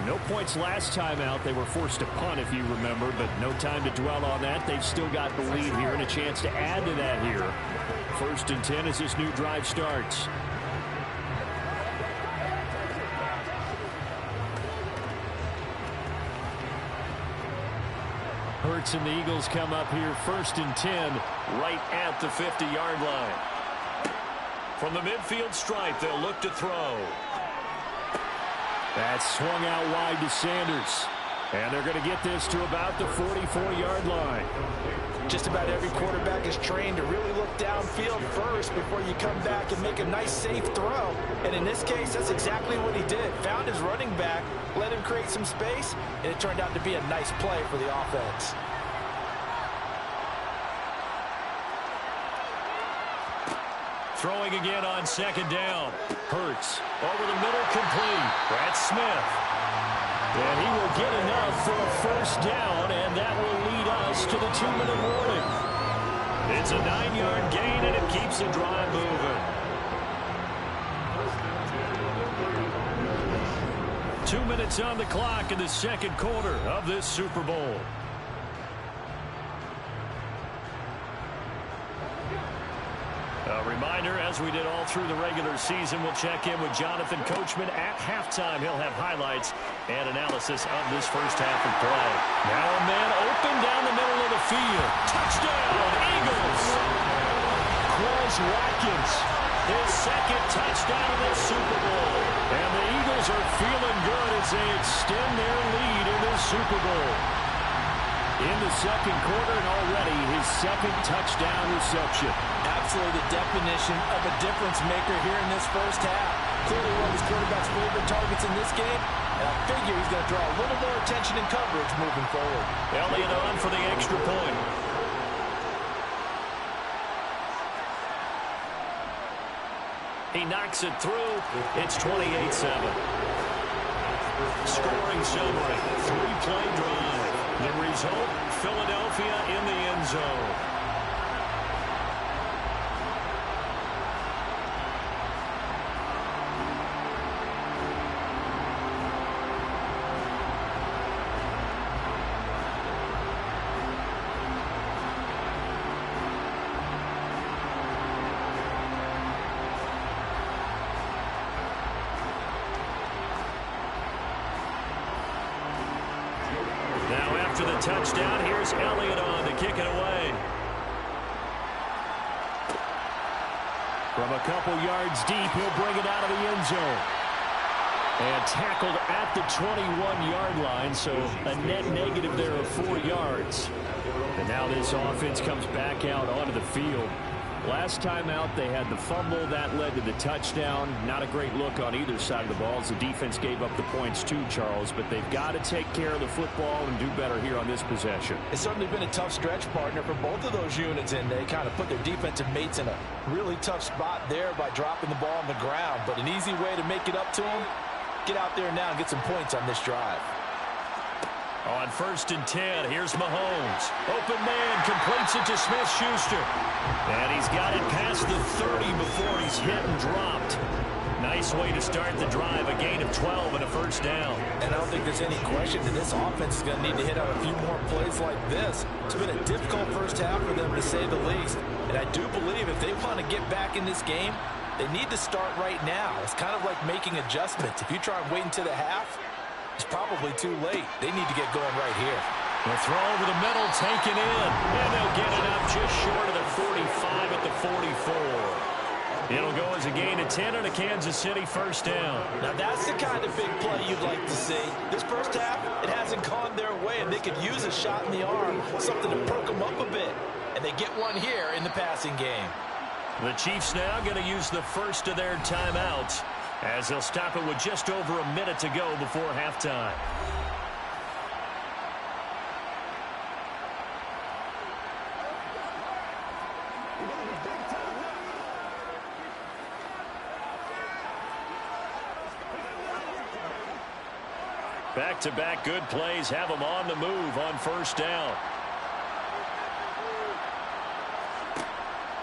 No points last time out. They were forced to punt, if you remember, but no time to dwell on that. They've still got the lead here and a chance to add to that here. 1st and 10 as this new drive starts. Hurts and the Eagles come up here 1st and 10 right at the 50-yard line. From the midfield stripe, they'll look to throw. That's swung out wide to Sanders. And they're going to get this to about the 44-yard line. Just about every quarterback is trained to really look downfield first before you come back and make a nice, safe throw. And in this case, that's exactly what he did. Found his running back, let him create some space, and it turned out to be a nice play for the offense. Throwing again on 2nd down. Hurts over the middle, complete. Brad Smith. And he will get enough for a 1st down, and that will lead us to the 2-minute warning. It's a 9-yard gain, and it keeps the drive moving. 2 minutes on the clock in the second quarter of this Super Bowl. A reminder, as we did all through the regular season, we'll check in with Jonathan Coachman at halftime. He'll have highlights and analysis of this first half of play. Now a man open down the middle of the field. Touchdown, Eagles! Quez Watkins, his second touchdown of the Super Bowl. And the Eagles are feeling good as they extend their lead in this Super Bowl. In the second quarter, and already his second touchdown reception. Absolutely the definition of a difference maker here in this first half. Clearly one of his quarterback's favorite targets in this game, and I figure he's going to draw a little more attention and coverage moving forward. Elliott on for the extra point. He knocks it through. It's 28-7. Scoring summary, 3-play drive. The result, Philadelphia in the end zone. After the touchdown, here's Elliott on to kick it away. From a couple yards deep, he'll bring it out of the end zone. And tackled at the 21-yard line, so a net negative there of 4 yards. And now this offense comes back out onto the field. Last time out, they had the fumble. That led to the touchdown. Not a great look on either side of the ball as the defense gave up the points too, Charles. But they've got to take care of the football and do better here on this possession. It's certainly been a tough stretch, partner, for both of those units, and they kind of put their defensive mates in a really tough spot there by dropping the ball on the ground. But an easy way to make it up to them, get out there now and get some points on this drive. On 1st and 10, here's Mahomes. Open man, completes it to Smith-Schuster. And he's got it past the 30 before he's hit and dropped. Nice way to start the drive, a gain of 12 and a first down. And I don't think there's any question that this offense is going to need to hit out a few more plays like this. It's been a difficult first half for them, to say the least. And I do believe if they want to get back in this game, they need to start right now. It's kind of like making adjustments. If you try and wait until the half, it's probably too late. They need to get going right here. The throw over the middle, taken in. And they'll get it up just short of the 45 at the 44. It'll go as a gain of 10 and a Kansas City first down. Now that's the kind of big play you'd like to see. This first half, it hasn't gone their way, and they could use a shot in the arm, something to perk them up a bit. And they get one here in the passing game. The Chiefs now going to use the first of their timeouts, as they'll stop it with just over a minute to go before halftime. Back-to-back good plays have them on the move on first down.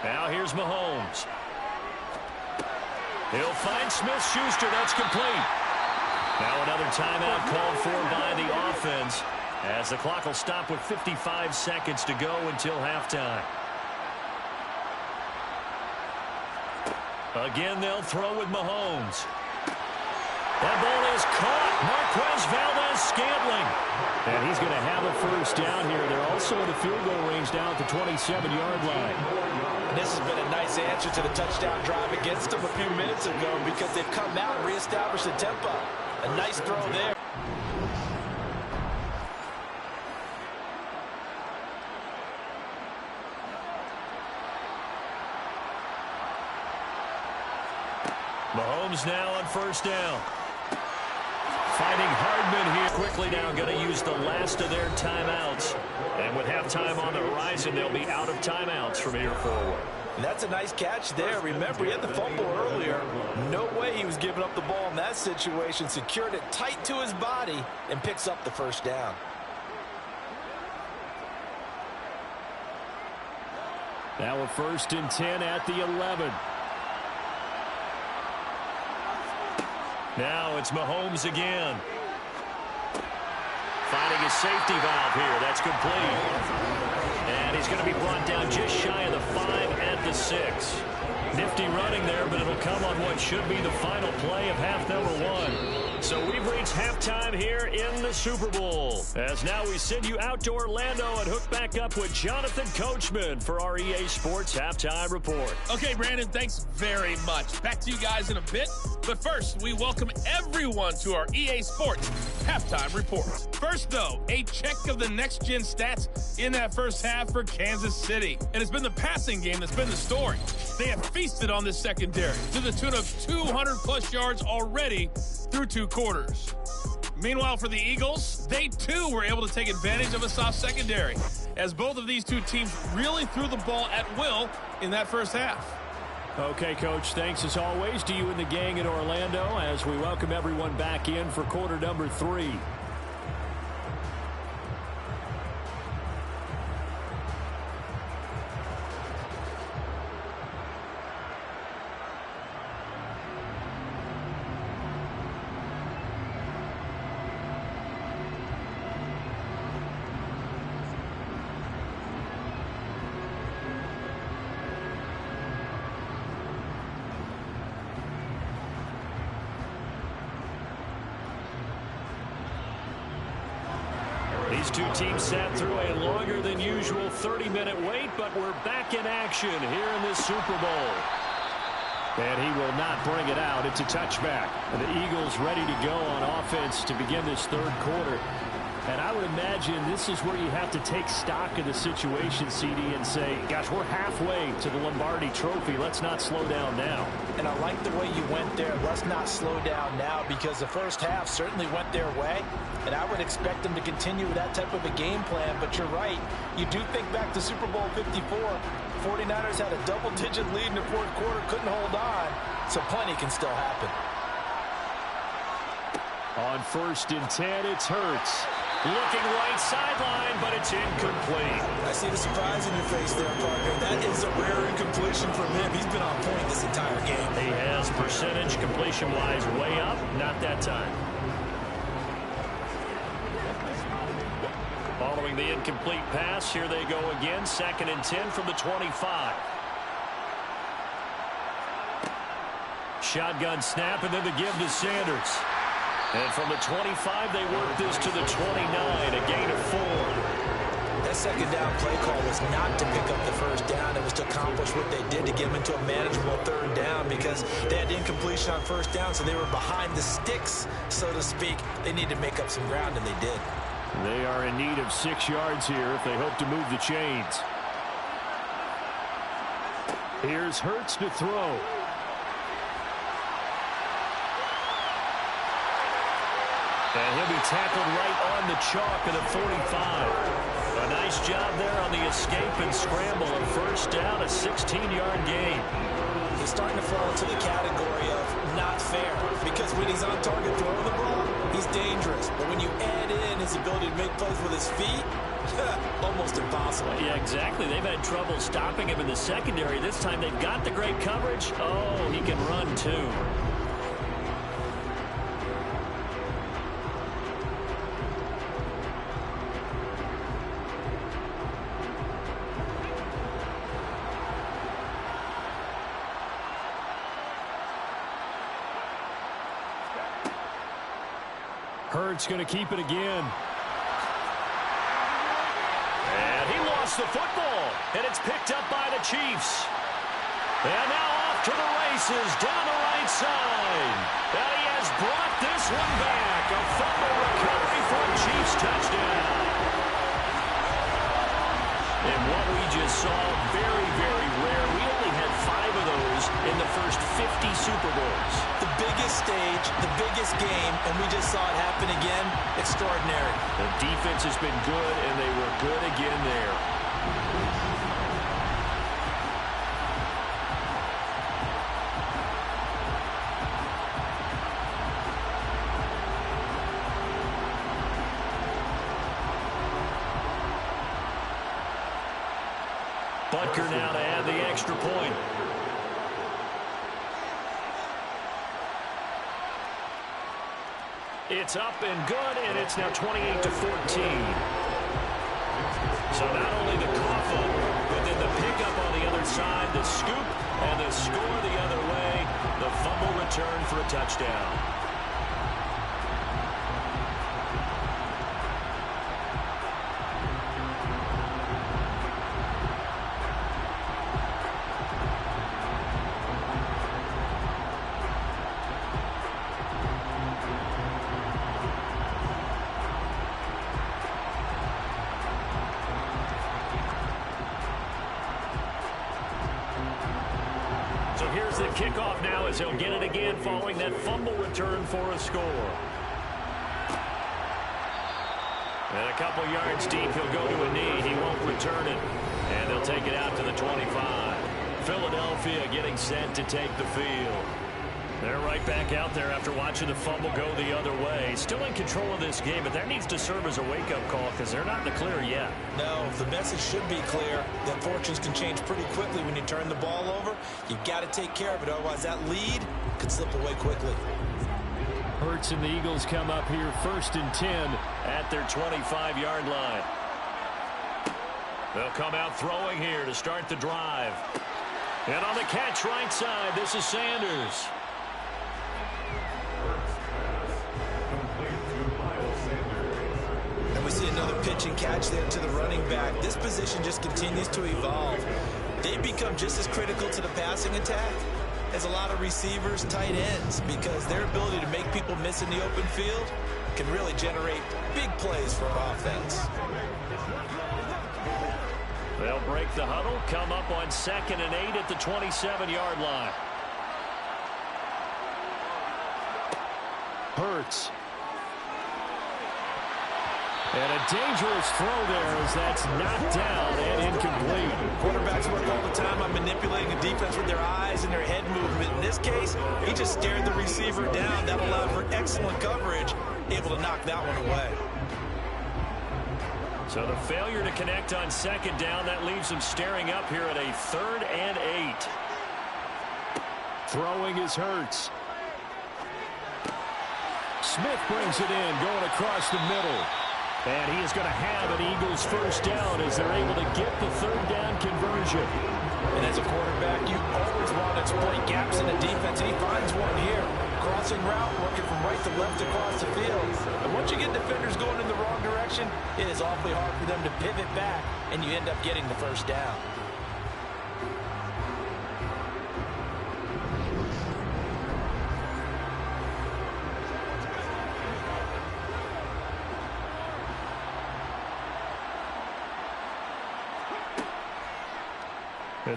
Now here's Mahomes. He'll find Smith-Schuster. That's complete. Now another timeout called for by the offense, as the clock will stop with 55 seconds to go until halftime. Again, they'll throw with Mahomes. That ball is caught. Marquez Valdes-Scantling. And he's going to have a first down here. They're also in the field goal range down at the 27-yard line. And this has been a nice answer to the touchdown drive against them a few minutes ago, because they've come out and reestablished the tempo. A nice throw there. Mahomes now on first down. Finding Hardman here quickly now, going to use the last of their timeouts. And with halftime on the horizon, they'll be out of timeouts from here forward. And that's a nice catch there. Remember, he had the fumble earlier. No way he was giving up the ball in that situation. Secured it tight to his body and picks up the first down. Now a 1st and 10 at the 11. Now it's Mahomes again. finding his safety valve here. That's complete. And he's going to be brought down just shy of the 5 at the 6. Nifty running there, but it'll come on what should be the final play of half number 1. So we've reached halftime here in the Super Bowl. As now we send you out to Orlando and hook back up with Jonathan Coachman for our EA Sports Halftime Report. Okay, Brandon, thanks very much. Back to you guys in a bit. But first, we welcome everyone to our EA Sports Halftime Report. First, though, a check of the next-gen stats in that first half for Kansas City. And it's been the passing game that's been the story. They have feasted on this secondary to the tune of 200-plus yards already through 2 quarters. Meanwhile, for the Eagles, they too were able to take advantage of a soft secondary, as both of these two teams really threw the ball at will in that first half. Okay, Coach, thanks as always to you and the gang in Orlando as we welcome everyone back in for quarter number 3. These two teams sat through a longer than usual 30-minute wait, but we're back in action here in this Super Bowl. And he will not bring it out. It's a touchback. And the Eagles ready to go on offense to begin this third quarter. And I would imagine this is where you have to take stock of the situation, CD, and say, gosh, we're halfway to the Lombardi Trophy. Let's not slow down now. And I like the way you went there. Let's not slow down now, because the first half certainly went their way. And I would expect them to continue with that type of a game plan. But you're right. You do think back to Super Bowl 54. 49ers had a double-digit lead in the fourth quarter, couldn't hold on. So plenty can still happen. On 1st and 10, it's Hurts. Looking right sideline, but it's incomplete. I see the surprise in your face there, partner. That is a rare incompletion from him. He's been on point this entire game. He has percentage completion-wise way up. Not that time. Following the incomplete pass, here they go again. 2nd and 10 from the 25. Shotgun snap, and then the give to Sanders. And from the 25, they work this to the 29, a gain of 4. That second down play call was not to pick up the first down. It was to accomplish what they did to get them into a manageable third down, because they had incompletion on first down, so they were behind the sticks, so to speak. They needed to make up some ground, and they did. They are in need of 6 yards here if they hope to move the chains. Here's Hurts to throw. And he'll be tackled right on the chalk of the 45. A nice job there on the escape and scramble. A first down, a 16-yard gain. He's starting to fall into the category of not fair, because when he's on target throwing the ball, he's dangerous. But when you add in his ability to make plays with his feet, almost impossible. Yeah, exactly. They've had trouble stopping him in the secondary. This time they've got the great coverage. Oh, he can run too. Hurts going to keep it again. And he lost the football. And it's picked up by the Chiefs. And now off to the races down the right side. And he has brought this one back. A fumble recovery for a Chiefs touchdown. And what we just saw, very, very rare. We only had 5 of those in the first 50 Super Bowls. The biggest stage, the biggest game, and we just saw it happen again. Extraordinary. The defense has been good, and they were good again there. Butker now to add the extra point. It's up and good, and it's now 28-14. So not only the cough up, but then the pickup on the other side, the scoop, and the score the other way. The fumble return for a touchdown. So here's the kickoff now as he'll get it again following that fumble return for a score. And a couple yards deep, he'll go to a knee. He won't return it. And they'll take it out to the 25. Philadelphia getting set to take the field. They're right back out there after watching the fumble go the other way. Still in control of this game, but that needs to serve as a wake-up call because they're not in the clear yet. No, the message should be clear that fortunes can change pretty quickly when you turn the ball over. You've got to take care of it, otherwise that lead could slip away quickly. Hurts and the Eagles come up here 1st and 10 at their 25-yard line. They'll come out throwing here to start the drive. And on the catch right side, this is Sanders. And we see another pitch and catch there to the running back. This position just continues to evolve. They become just as critical to the passing attack as a lot of receivers, tight ends, because their ability to make people miss in the open field can really generate big plays for an offense. They'll break the huddle, come up on 2nd and 8 at the 27-yard line. Hurts. And a dangerous throw there as that's knocked down and incomplete. Quarterbacks work all the time on manipulating the defense with their eyes and their head movement. In this case, he just stared the receiver down. That allowed for excellent coverage, able to knock that one away. So the failure to connect on 2nd down, that leaves him staring up here at a 3rd and 8. Throwing is Hurts. Smith brings it in, going across the middle. And he is going to have an Eagles first down as they're able to get the 3rd down conversion. And as a quarterback, you always want to exploit gaps in the defense, and he finds one here. Crossing route, working from right to left across the field. And once you get defenders going in the wrong direction, it is awfully hard for them to pivot back, and you end up getting the first down.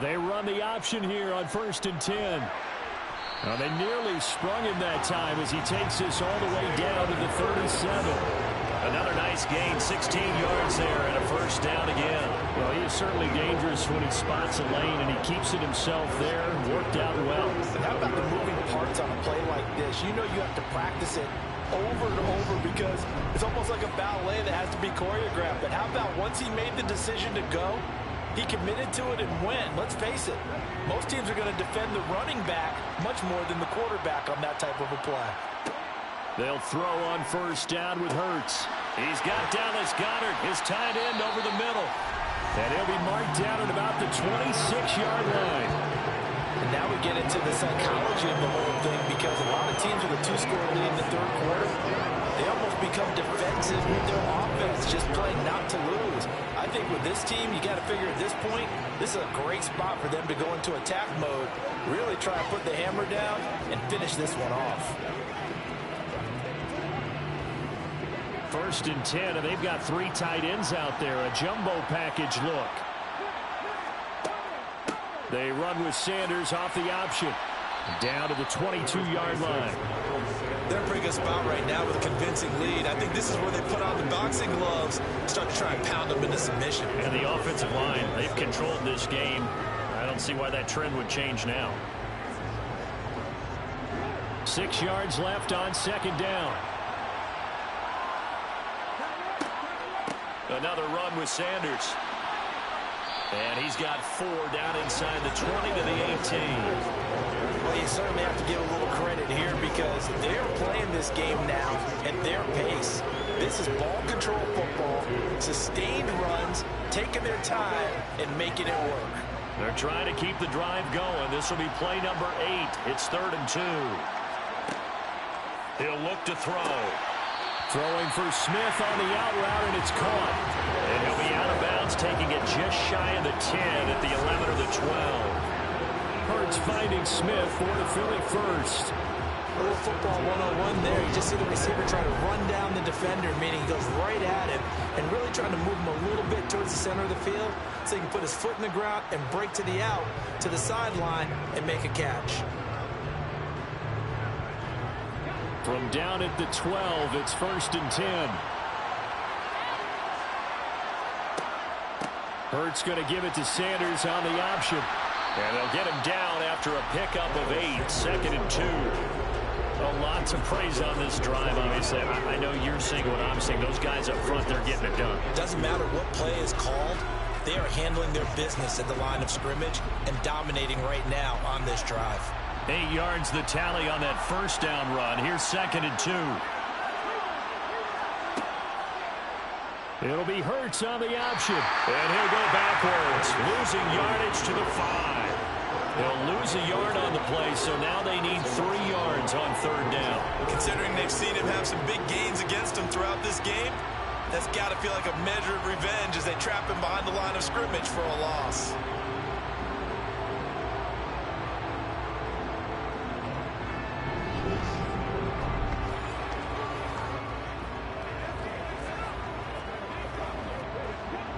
They run the option here on 1st and 10. Now they nearly sprung him that time as he takes this all the way down to the 37. Another nice gain, 16 yards there, and a first down again. Well, he is certainly dangerous when he spots a lane, and he keeps it himself there. Worked out well. And how about the moving parts on a play like this? You know you have to practice it over and over because it's almost like a ballet that has to be choreographed. But how about once he made the decision to go, he committed to it and went. Let's face it, most teams are going to defend the running back much more than the quarterback on that type of a play. They'll throw on 1st down with Hurts. He's got Dallas Goedert, his tight end, over the middle. And he'll be marked down at about the 26-yard line. And now we get into the psychology of the whole thing because a lot of teams with a 2-score lead in the 3rd quarter, they almost become defensive with their offense, just playing not to lose. I think with this team, you got to figure at this point, this is a great spot for them to go into attack mode, really try to put the hammer down and finish this one off. 1st and 10, and they've got 3 tight ends out there, a jumbo package look. They run with Sanders off the option. Down to the 22-yard line. They're in a pretty good spot right now with a convincing lead. I think this is where they put on the boxing gloves, start to try and pound them into submission. And the offensive line, they've controlled this game. I don't see why that trend would change now. 6 yards left on 2nd down. Another run with Sanders. And he's got 4 down inside the 20 to the 18. Well, you certainly have to give a little credit here because they're playing this game now at their pace. This is ball control football, sustained runs, taking their time and making it work. They're trying to keep the drive going. This will be play number 8. It's 3rd and 2. He'll look to throw. Throwing for Smith on the out route, and it's caught. And he'll be out of bounds, taking it just shy of the 10 at the 11 or the 12. Hurts finding Smith for the Philly first. A little football 101 there. You just see the receiver trying to run down the defender, meaning he goes right at him and really trying to move him a little bit towards the center of the field so he can put his foot in the ground and break to the out, to the sideline, and make a catch. From down at the 12, it's 1st and 10. Hurts going to give it to Sanders on the option. And they'll get him down after a pickup of 8, 2nd and 2. Lots of praise on this drive, obviously. I know you're seeing what I'm seeing. Those guys up front, they're getting it done. Doesn't matter what play is called. They are handling their business at the line of scrimmage and dominating right now on this drive. 8 yards the tally on that first down run. Here's 2nd and 2. It'll be Hurts on the option. And he'll go backwards, losing yardage to the 5. They'll lose a yard on the play, so now they need 3 yards on 3rd down. Considering they've seen him have some big gains against him throughout this game, that's got to feel like a measure of revenge as they trap him behind the line of scrimmage for a loss.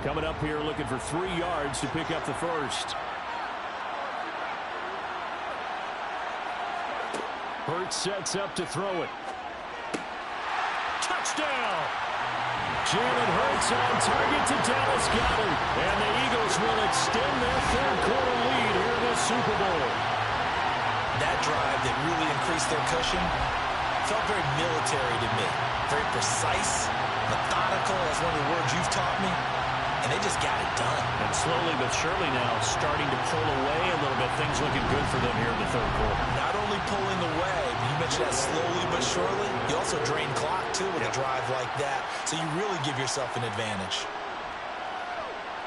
Coming up here looking for 3 yards to pick up the first. Hurts sets up to throw it. Touchdown! Jalen Hurts on target to Dallas Goedert. And the Eagles will extend their 3rd quarter lead here in the Super Bowl. That drive that really increased their cushion felt very military to me. Very precise, methodical, that's one of the words you've taught me. And they just got it done. And slowly but surely now starting to pull away a little bit. Things looking good for them here in the 3rd quarter. Not only pulling away, you mentioned that slowly but surely, you also drain clock too with a drive like that. So you really give yourself an advantage.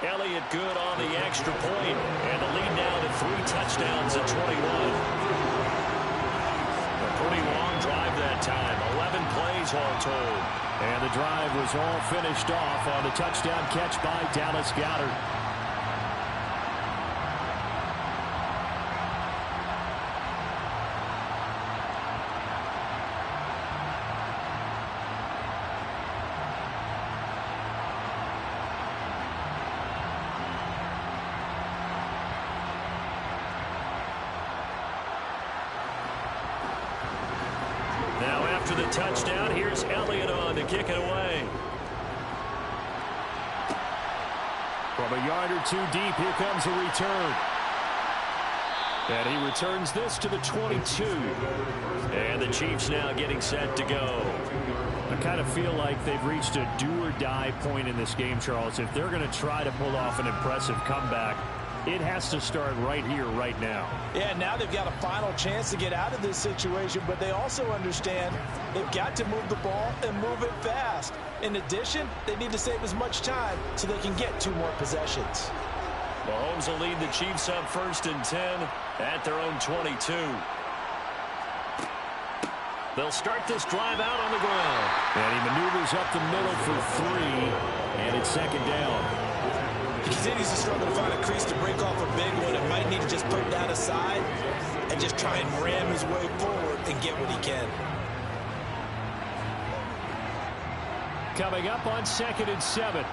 Elliott good on the extra point. And the lead now to 3 touchdowns at 21. A pretty long drive that time. 11 plays all told. And the drive was all finished off on the touchdown catch by Dallas Goedert. Now after the touchdown, here's Elliott on to kick it away. From a yard or 2 deep, here comes a return. And he returns this to the 22. And the Chiefs now getting set to go. I kind of feel like they've reached a do-or-die point in this game, Charles. If they're going to try to pull off an impressive comeback, it has to start right here, right now. Yeah, now they've got a final chance to get out of this situation, but they also understand they've got to move the ball and move it fast. In addition, they need to save as much time so they can get 2 more possessions. Mahomes will lead the Chiefs up 1st and 10 at their own 22. They'll start this drive out on the ground. And he maneuvers up the middle for 3, and it's 2nd down. He continues to struggle to find a crease to break off a big one and might need to just put that aside and just try and ram his way forward and get what he can. Coming up on 2nd and 7.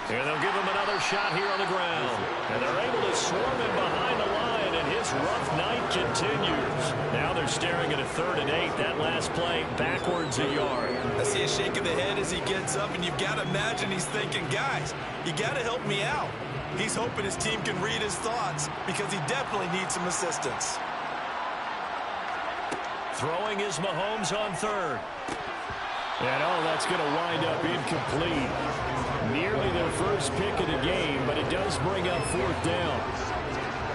And they'll give him another shot here on the ground. And they're able to swarm him behind the line, and his rough night continues. Now they're staring at a 3rd and 8. That last play, backwards a yard. I see a shake of the head as he gets up, and you've got to imagine he's thinking, guys, you got to help me out. He's hoping his team can read his thoughts because he definitely needs some assistance. Throwing is Mahomes on 3rd. And, oh, that's going to wind up incomplete. Nearly their first pick of the game, but it does bring up fourth down.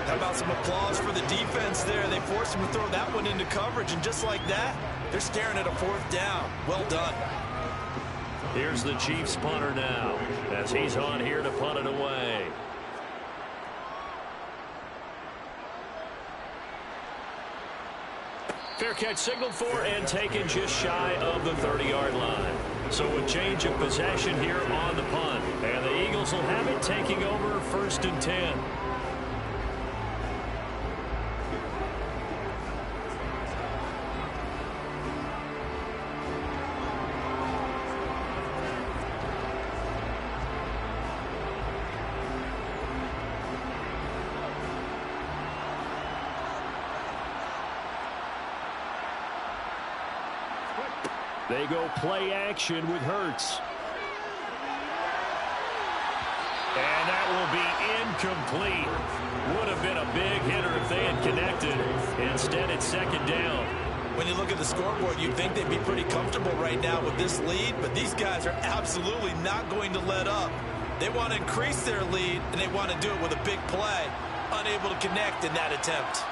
How about some applause for the defense there? They forced him to throw that one into coverage, and just like that, they're staring at a fourth down. Well done. Here's the Chiefs punter now, as he's on here to punt it away. Fair catch signaled for and taken just shy of the 30-yard line. So a change of possession here on the punt. And the Eagles will have it, taking over 1st and 10. They go play action with Hurts. And that will be incomplete. Would have been a big hitter if they had connected. Instead, it's 2nd down. When you look at the scoreboard, you'd think they'd be pretty comfortable right now with this lead, but these guys are absolutely not going to let up. They want to increase their lead, and they want to do it with a big play. Unable to connect in that attempt.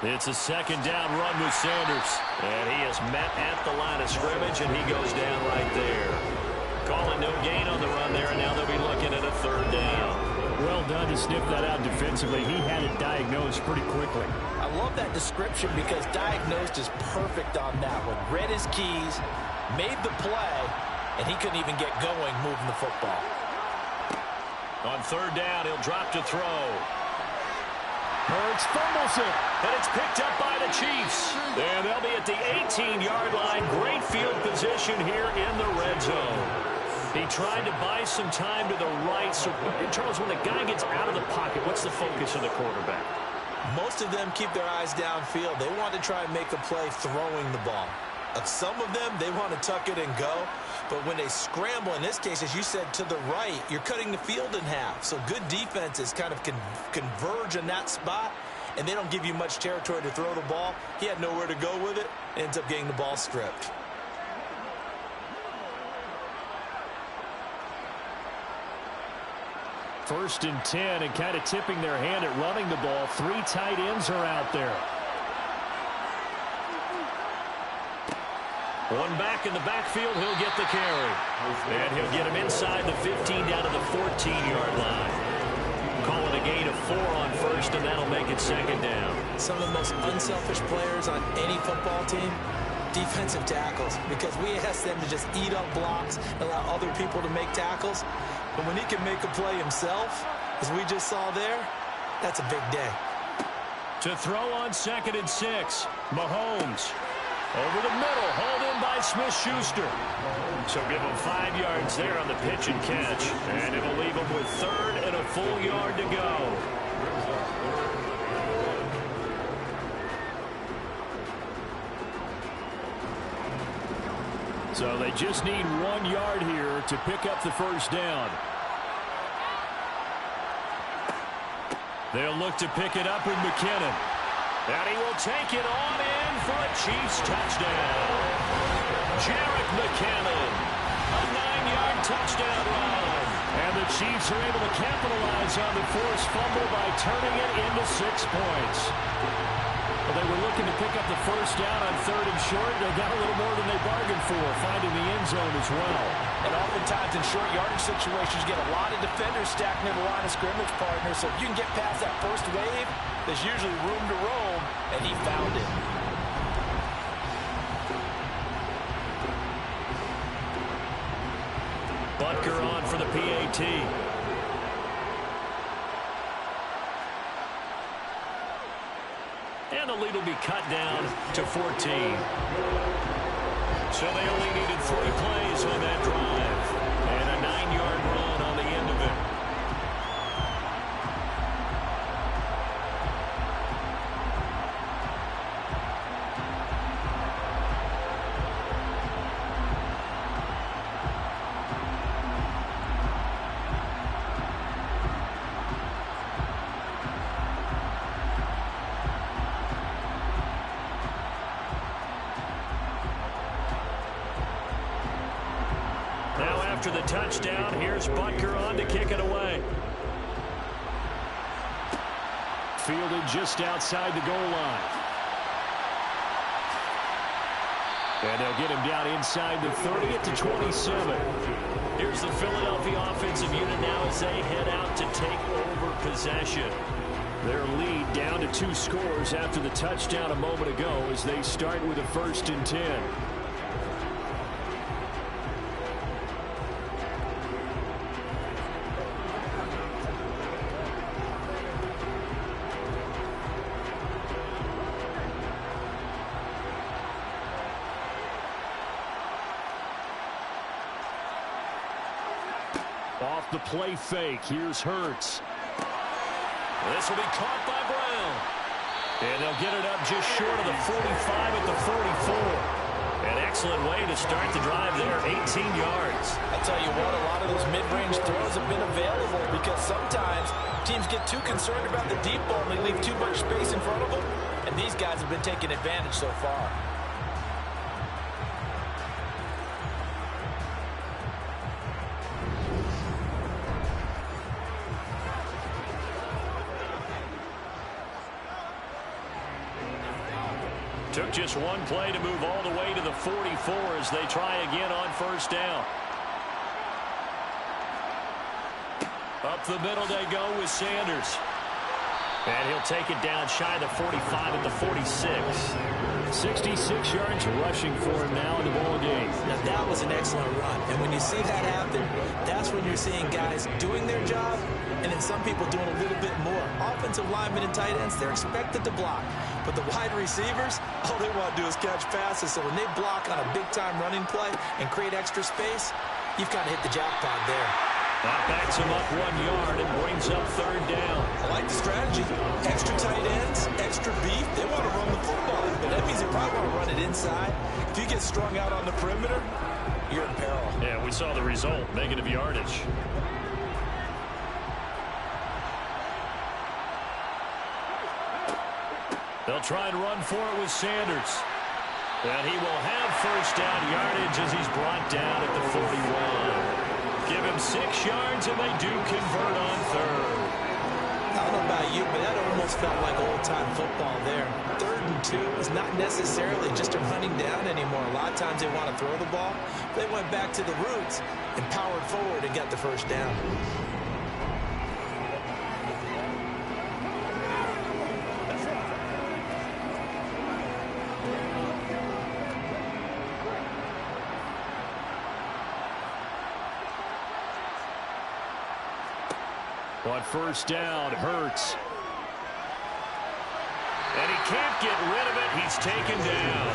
It's a 2nd down run with Sanders. And he is met at the line of scrimmage, and he goes down right there. Calling no gain on the run there, and now they'll be looking at a 3rd down. Well done to sniff that out defensively. He had it diagnosed pretty quickly. I love that description because diagnosed is perfect on that one. Read his keys, made the play, and he couldn't even get going moving the football. On 3rd down, he'll drop to throw. Hurts fumbles it, and it's picked up by the Chiefs. And they'll be at the 18-yard line. Great field position here in the red zone. He tried to buy some time to the right. So, Charles, when the guy gets out of the pocket, what's the focus of the quarterback? Most of them keep their eyes downfield. They want to try and make a play throwing the ball. Some of them, they want to tuck it and go. But when they scramble, in this case, as you said, to the right, you're cutting the field in half. So good defenses kind of converge in that spot, and they don't give you much territory to throw the ball. He had nowhere to go with it, ends up getting the ball stripped. First and 10, and kind of tipping their hand at running the ball. 3 tight ends are out there. One back in the backfield, he'll get the carry. And he'll get him inside the 15 down to the 14-yard line. Calling a gain of 4 on 1st, and that'll make it 2nd down. Some of the most unselfish players on any football team, defensive tackles, because we ask them to just eat up blocks, allow other people to make tackles. But when he can make a play himself, as we just saw there, that's a big day. To throw on 2nd and 6, Mahomes. Over the middle, hauled in by Smith-Schuster. So give him 5 yards there on the pitch and catch. And it'll leave him with 3rd and a full yard to go. So they just need 1 yard here to pick up the 1st down. They'll look to pick it up with McKinnon. And he will take it on in for a Chiefs touchdown. Jarek McKinnon, a 9-yard touchdown run. And the Chiefs are able to capitalize on the forced fumble by turning it into 6 points. Well, they were looking to pick up the 1st down on 3rd and short. They got a little more than they bargained for, finding the end zone as well. And oftentimes in short yardage situations, you get a lot of defenders stacked near the line of scrimmage, partner. So if you can get past that first wave, there's usually room to roam, and he found it. Butker on for the PAT. And the lead will be cut down to 14. So they only needed 3 plays on that drive. And a 9-yard run on the end of it. After the touchdown, here's Butker on to kick it away. Fielded just outside the goal line. And they'll get him down inside the 30 at the 27. Here's the Philadelphia offensive unit now as they head out to take over possession. Their lead down to 2 scores after the touchdown a moment ago as they start with a 1st and 10. Off the play fake, here's Hurts. This will be caught by Brown. And they'll get it up just short of the 45 at the 44. An excellent way to start the drive there, 18 yards. I tell you what, a lot of those mid-range throws have been available because sometimes teams get too concerned about the deep ball and they leave too much space in front of them. And these guys have been taking advantage so far. Took just one play to move all the way to the 44 as they try again on 1st down. Up the middle they go with Sanders. And he'll take it down shy of the 45 at the 46. 66 yards rushing for him now in the ball game. Now that was an excellent run. And when you see that happen, that's when you're seeing guys doing their job and then some people doing a little bit more. Offensive linemen and tight ends, they're expected to block. But the wide receivers, all they want to do is catch passes. So when they block on a big-time running play and create extra space, you've got to hit the jackpot there. That backs him up 1 yard and brings up 3rd down. I like the strategy. Extra tight ends, extra beef. They want to run the football. But that means they probably want to run it inside. If you get strung out on the perimeter, you're in peril. Yeah, we saw the result. Negative yardage. They'll try and run for it with Sanders. And he will have 1st down yardage as he's brought down at the 41. Give him 6 yards, and they do convert on 3rd. I don't know about you, but that almost felt like old-time football there. 3rd and 2 is not necessarily just a running down anymore. A lot of times they want to throw the ball. They went back to the roots and powered forward and got the 1st down. On 1st down, Hurts. And he can't get rid of it. He's taken down.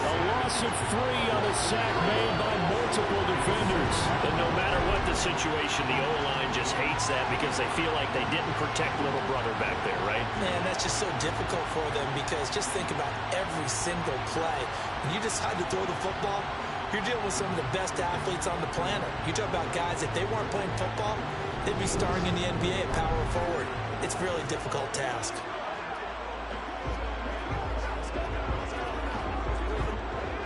A loss of 3 on a sack made by multiple defenders. And no matter what the situation, the O-line just hates that because they feel like they didn't protect little brother back there, right? Man, that's just so difficult for them because just think about every single play. When you decide to throw the football, you're dealing with some of the best athletes on the planet. You talk about guys, if they weren't playing football, they'd be starring in the NBA at power forward. It's a really difficult task.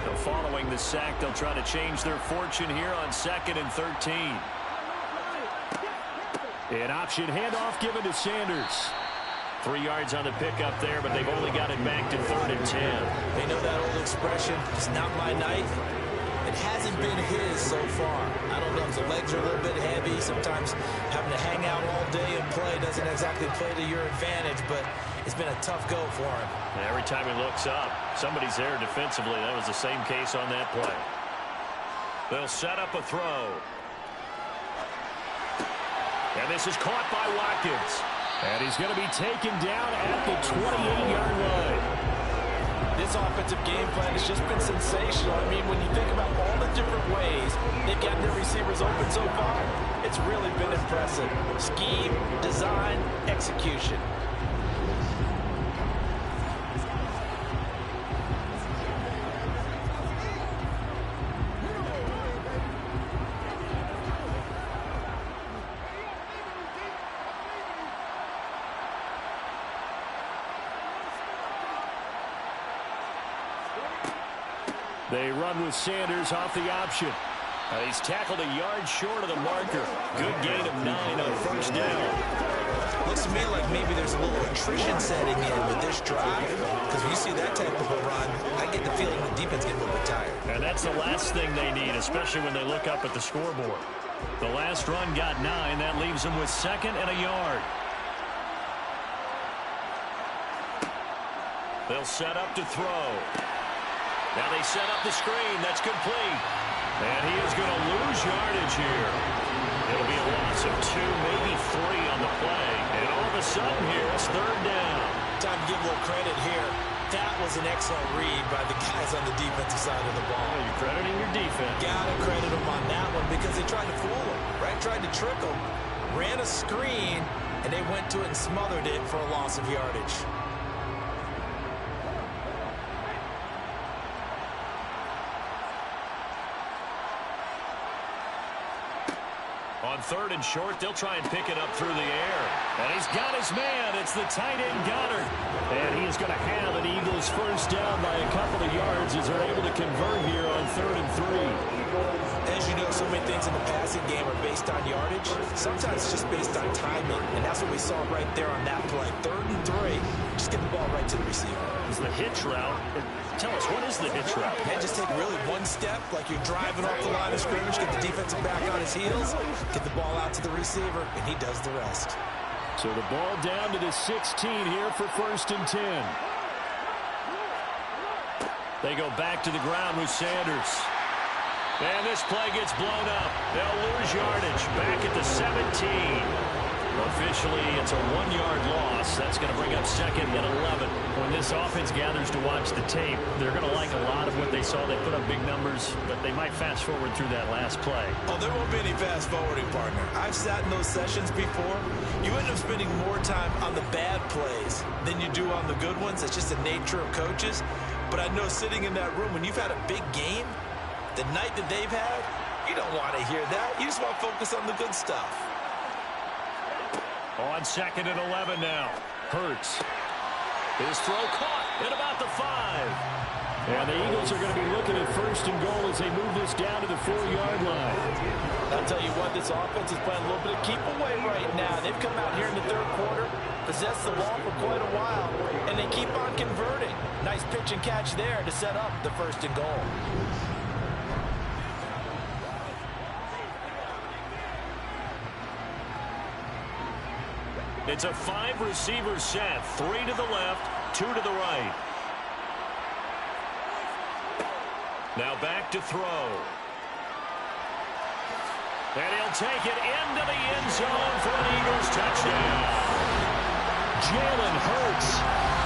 So following the sack, they'll try to change their fortune here on 2nd and 13. An option handoff given to Sanders. 3 yards on the pickup there, but they've only got it back to 3rd and 10. They know that old expression, it's not my night. It hasn't been his so far. I don't know if the legs are a little bit heavy. Sometimes having to hang out all day and play doesn't exactly play to your advantage, but it's been a tough go for him. And every time he looks up, somebody's there defensively. That was the same case on that play. They'll set up a throw. And this is caught by Watkins. And he's going to be taken down at the 28-yard line. This offensive game plan has just been sensational. I mean, when you think about all the different ways they've gotten their receivers open so far, it's really been impressive. Scheme, design, execution. They run with Sanders off the option. He's tackled a yard short of the marker. Good gain of 9 on first down. Looks to me like maybe there's a little attrition setting in with this drive, because when you see that type of a run, I get the feeling the defense gets a little bit tired. And that's the last thing they need, especially when they look up at the scoreboard. The last run got 9. That leaves them with 2nd and a yard. They'll set up to throw. Now they set up the screen. That's complete. And he is going to lose yardage here. It'll be a loss of 2, maybe 3 on the play. And all of a sudden here, it's 3rd down. Time to give a little credit here. That was an excellent read by the guys on the defensive side of the ball. Oh, you're crediting your defense. Gotta credit them on that one because they tried to fool him, right? Tried to trick him. Ran a screen, and they went to it and smothered it for a loss of yardage. On 3rd and short, they'll try and pick it up through the air. And he's got his man. It's the tight end Goddard. And he is going to have an Eagles first down by a couple of yards as they're able to convert here on 3rd and 3. As you know, so many things in the passing game are based on yardage. Sometimes it's just based on timing. And that's what we saw right there on that play. 3rd and 3. Just get the ball right to the receiver. It's the hitch route. Tell us, what is the hitch route? And just take really one step, like you're driving off the line of scrimmage, get the defensive back on his heels, get the ball out to the receiver, and he does the rest. So the ball down to the 16 here for 1st and 10. They go back to the ground with Sanders. And this play gets blown up. They'll lose yardage back at the 17. Officially, it's a 1-yard loss. That's going to bring up 2nd and 11. When this offense gathers to watch the tape, they're going to like a lot of what they saw. They put up big numbers, but they might fast forward through that last play. Oh, there won't be any fast forwarding, partner. I've sat in those sessions before. You end up spending more time on the bad plays than you do on the good ones. It's just the nature of coaches. But I know sitting in that room, when you've had a big game, the night that they've had, you don't want to hear that. You just want to focus on the good stuff. On 2nd and 11 now. Hurts. His throw caught at about the 5. And the Eagles are going to be looking at 1st and goal as they move this down to the 4-yard line. I'll tell you what, this offense is playing a little bit of keep away right now. They've come out here in the 3rd quarter, possessed the ball for quite a while, and they keep on converting. Nice pitch and catch there to set up the 1st and goal. It's a 5-receiver set. 3 to the left, 2 to the right. Now back to throw. And he'll take it into the end zone for an Eagles touchdown. Jalen Hurts,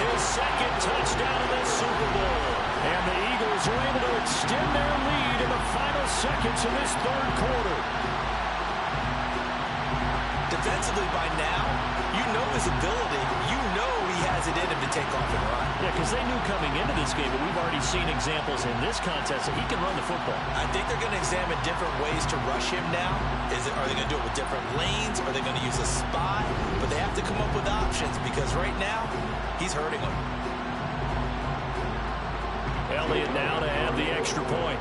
his 2nd touchdown of this Super Bowl. And the Eagles are able to extend their lead in the final seconds of this 3rd quarter. Defensively by now, you know his ability. You know he has it in him to take off and run. Yeah, because they knew coming into this game, but we've already seen examples in this contest that he can run the football. I think they're going to examine different ways to rush him now. Are they going to do it with different lanes? Are they going to use a spy? But they have to come up with options because right now, he's hurting them. Elliott now to have the extra point.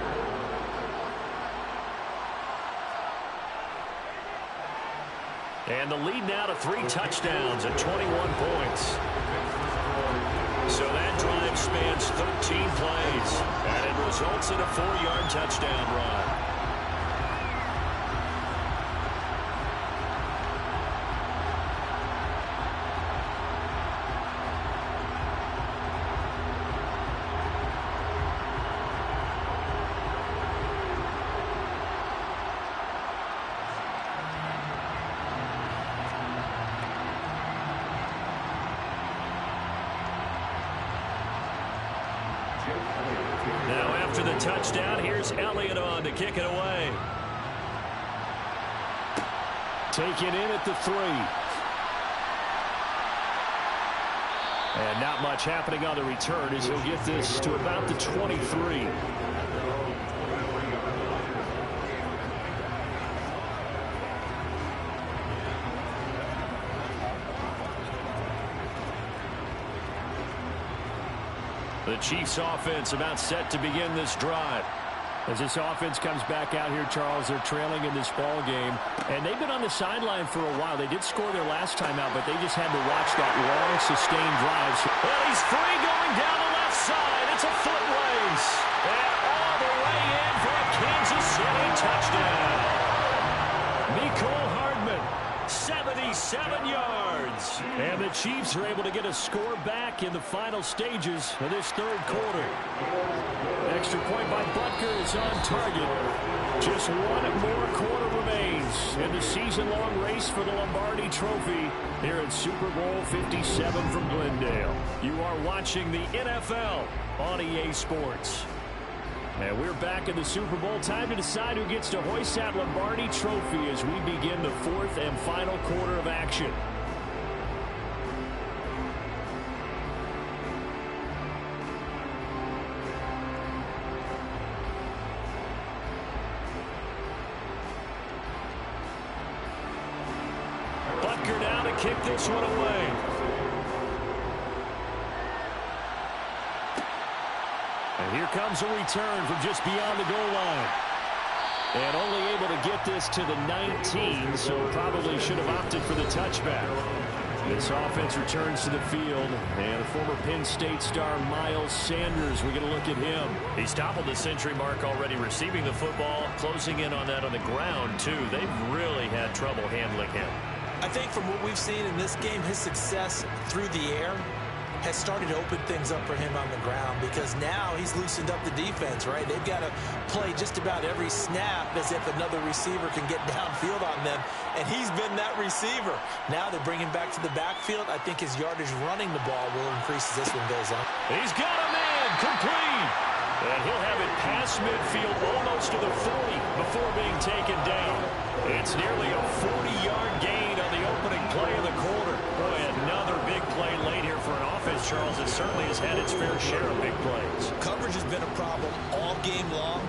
And the lead now to 3 touchdowns at 21 points. So that drive spans 13 plays, and it results in a 4-yard touchdown run. Now after the touchdown, here's Elliott on to kick it away. Taken in at the 3. And not much happening on the return as he'll get this to about the 23. The Chiefs offense about set to begin this drive. As this offense comes back out here, Charles, they're trailing in this ball game, and they've been on the sideline for a while. They did score their last time out, but they just had to watch that long, sustained drive. Well, he's free going down the left side. It's a foot race. And all the way in for a Kansas City touchdown. Mecole Hardman, 77 yards. And the Chiefs are able to get a score back in the final stages of this third quarter. Extra point by Butker is on target. Just one more quarter remains in the season-long race for the Lombardi Trophy here at Super Bowl 57 from Glendale. You are watching the NFL on EA Sports. And we're back in the Super Bowl. Time to decide who gets to hoist that Lombardi Trophy as we begin the fourth and final quarter of action. Butker now to kick this one away. And here comes a return from just beyond the goal line. And only able to get this to the 19, so probably should have opted for the touchback. This offense returns to the field, and a former Penn State star, Miles Sanders, we're going to look at him. He's toppled the century mark already receiving the football, closing in on that on the ground, too. They've really had trouble handling him. I think from what we've seen in this game, his success through the air has started to open things up for him on the ground, because now he's loosened up the defense, right? They've got to play just about every snap as if another receiver can get downfield on them, and he's been that receiver. Now they're bringing back to the backfield. I think his yardage running the ball will increase as this one goes on. He's got a man complete. And he'll have it past midfield almost to the 40 before being taken down. It's nearly a 40-yard gain on the opening play of the quarter. Boy, another big play late here for an offense, Charles, that certainly has had its fair share of big plays. Coverage has been a problem all game long,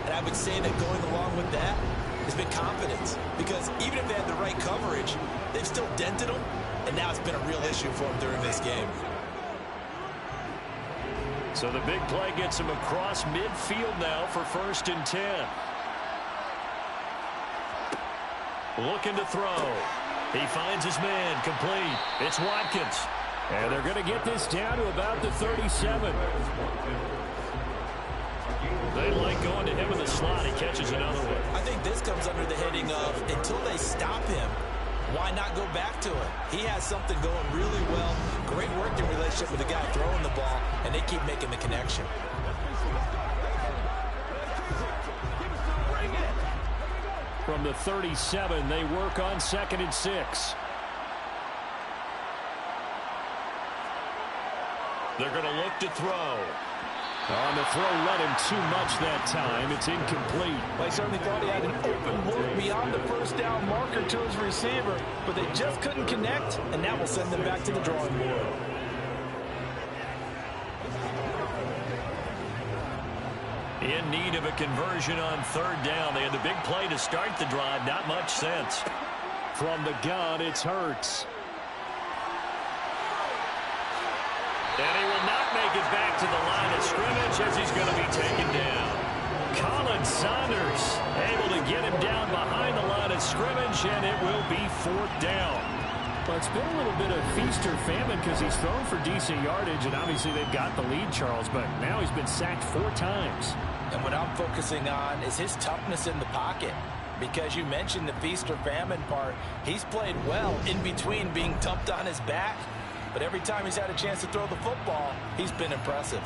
and I would say that going along with that has been confidence, because even if they had the right coverage, they've still dented them, and now it's been a real issue for them during this game. So the big play gets him across midfield now for 1st and 10. Looking to throw. He finds his man complete. It's Watkins. And they're going to get this down to about the 37. They like going to him in the slot. He catches another one. I think this comes under the heading of, until they stop him, why not go back to him? He has something going really well. Great working relationship with the guy throwing the ball, and they keep making the connection. From the 37, they work on 2nd and 6. They're going to look to throw. On the throw, led him too much that time. It's incomplete. Well, he certainly thought he had an open look beyond the first down marker to his receiver, but they just couldn't connect, and that will send them back to the drawing board. In need of a conversion on 3rd down. They had the big play to start the drive. Not much sense. From the gun, it's Hurts. And he will not make it back to the line of scrimmage as he's going to be taken down. Colin Saunders able to get him down behind the line of scrimmage, and it will be 4th down. Well, it's been a little bit of feast or famine because he's thrown for decent yardage, and obviously they've got the lead, Charles, but now he's been sacked 4 times. And what I'm focusing on is his toughness in the pocket, because you mentioned the feast or famine part. He's played well in between being dumped on his back, but every time he's had a chance to throw the football, he's been impressive.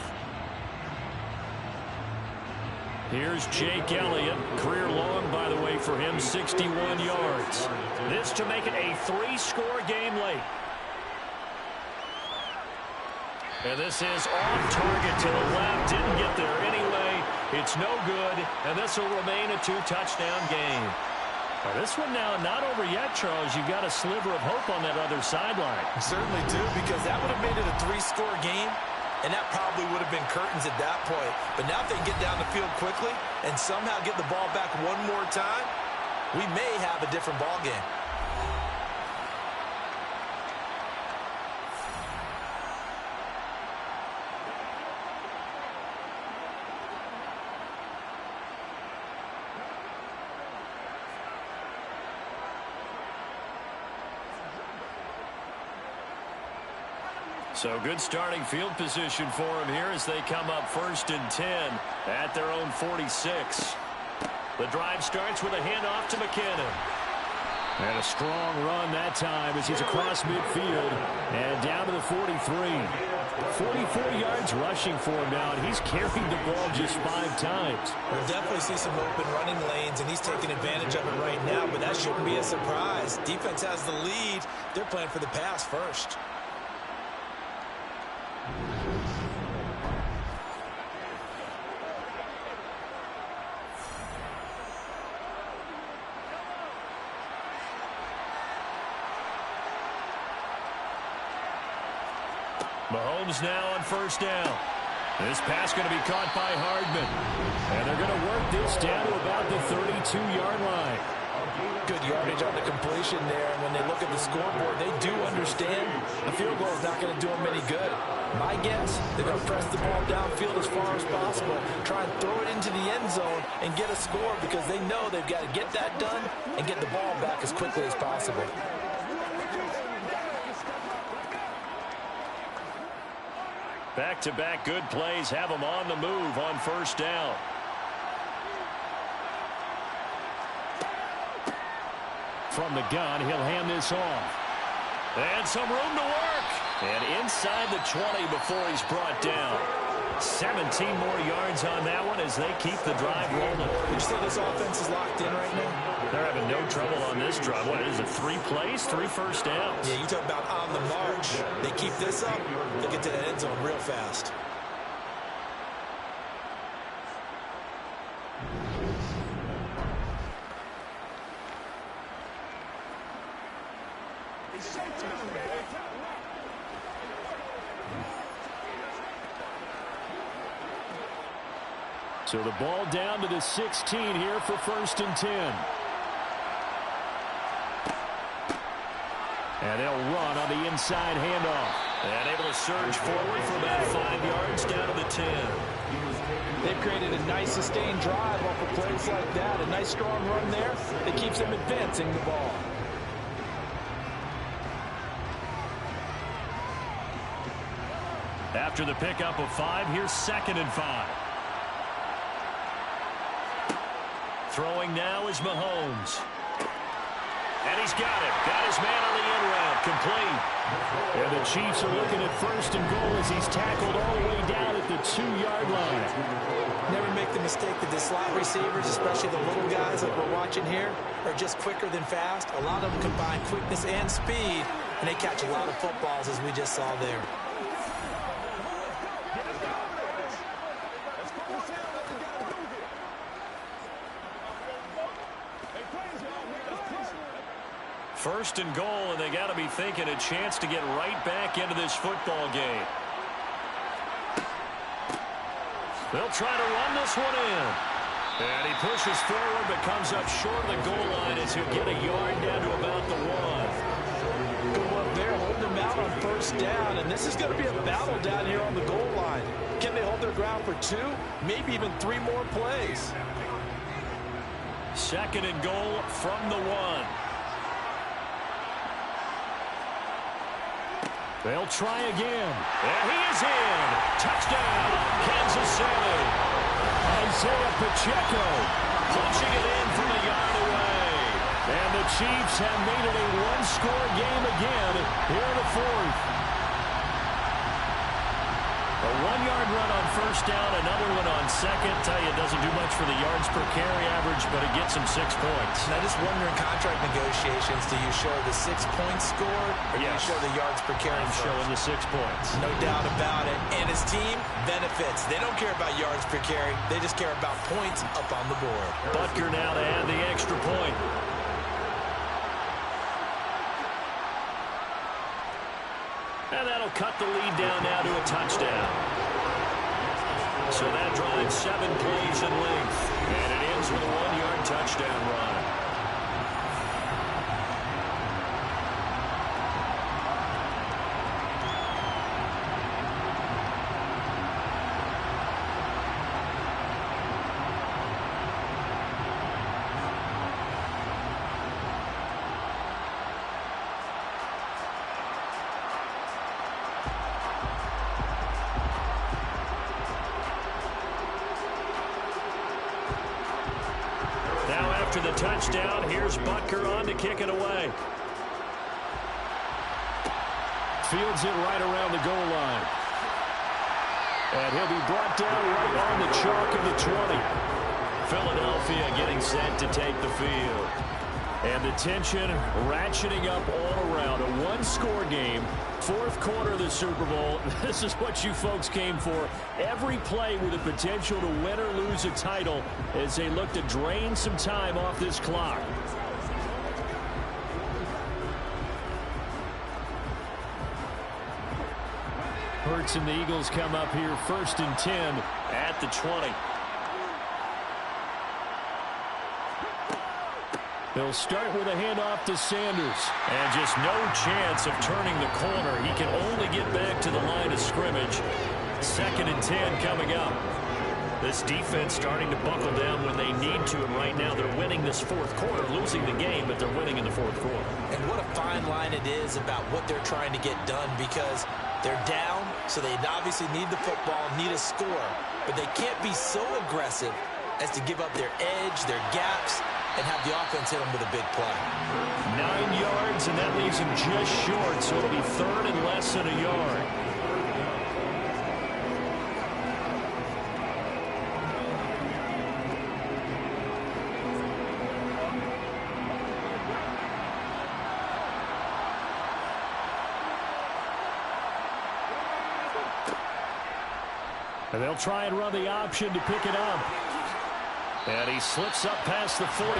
Here's Jake Elliott. Career long, by the way, for him, 61 yards. This to make it a 3-score game late. And this is off target to the left. Didn't get there anyway. It's no good, and this will remain a 2-touchdown game. Well, this one now not over yet, Charles. You've got a sliver of hope on that other sideline. Certainly do, because that would have made it a 3-score game, and that probably would have been curtains at that point. But now if they can get down the field quickly and somehow get the ball back one more time, we may have a different ball game. So good starting field position for him here as they come up 1st and 10 at their own 46. The drive starts with a handoff to McKinnon. And a strong run that time as he's across midfield and down to the 43. 44 yards rushing for him now, and he's carried the ball just 5 times. We'll definitely see some open running lanes, and he's taking advantage of it right now, but that shouldn't be a surprise. Defense has the lead. They're playing for the pass first. Mahomes now on 1st down. This pass going to be caught by Hardman. And they're going to work this down to about the 32-yard line. Good yardage on the completion there. And when they look at the scoreboard, they do understand a field goal is not going to do them any good. My guess, they're going to press the ball downfield as far as possible, try and throw it into the end zone and get a score because they know they've got to get that done and get the ball back as quickly as possible. Back-to-back good plays have them on the move on 1st down. From the gun, he'll hand this off. And some room to work. And inside the 20 before he's brought down. 17 more yards on that one as they keep the drive rolling. Would you say this offense is locked in right now? They're having no trouble on this drive. What is it, 3 plays, 3 first downs? Yeah, you talk about on the march. They keep this up, they'll get to the end zone real fast. So the ball down to the 16 here for 1st and 10. And they'll run on the inside handoff. And able to surge forward for about 5 yards down to the 10. They've created a nice sustained drive off of plays like that. A nice strong run there that keeps them advancing the ball. After the pickup of 5, here's 2nd and 5. Throwing now is Mahomes. And he's got it. Got his man on the end route. Complete. And the Chiefs are looking at 1st and goal as he's tackled all the way down at the 2-yard line. Never make the mistake that the slot receivers, especially the little guys like we're watching here, are just quicker than fast. A lot of them combine quickness and speed, and they catch a lot of footballs as we just saw there. First and goal, and they got to be thinking a chance to get right back into this football game. They'll try to run this one in. And he pushes forward, but comes up short of the goal line as he'll get a yard down to about the 1. Good work there, holding them out on 1st down, and this is going to be a battle down here on the goal line. Can they hold their ground for 2, maybe even 3 more plays? 2nd and goal from the 1. They'll try again. And he is in. Touchdown, Kansas City. Isaiah Pacheco punching it in from a yard away. And the Chiefs have made it a 1-score game again here in the 4th. A 1-yard run on 1st down, another one on 2nd. Tell you, it doesn't do much for the yards per carry average, but it gets him 6 points. And I just wonder in contract negotiations, do you show the 6 points scored, or do you show the yards per carry? I'm showing the 6 points. No doubt about it. And his team benefits. They don't care about yards per carry. They just care about points up on the board. Butker now to add the extra point. And that'll cut the lead down now to a touchdown. So that drives 7 plays in length. And it ends with a 1-yard touchdown run. touchdown. Here's Butker on to kick it away. Fields it right around the goal line. And he'll be brought down right on the chalk of the 20. Philadelphia getting set to take the field. And the tension ratcheting up all around. A one-score game, fourth quarter of the Super Bowl. This is what you folks came for. Every play with the potential to win or lose a title as they look to drain some time off this clock. Hurts and the Eagles come up here 1st and 10 at the 20. He'll start with a handoff to Sanders. And just no chance of turning the corner. He can only get back to the line of scrimmage. 2nd and 10 coming up. This defense starting to buckle down when they need to. And right now they're winning this fourth quarter, losing the game, but they're winning in the fourth quarter. And what a fine line it is about what they're trying to get done, because they're down, so they obviously need the football, need a score. But they can't be so aggressive as to give up their edge, their gaps, and have the offense hit them with a big play. 9 yards, and that leaves him just short, so it'll be 3rd and less than a yard. And they'll try and run the option to pick it up. And he slips up past the 45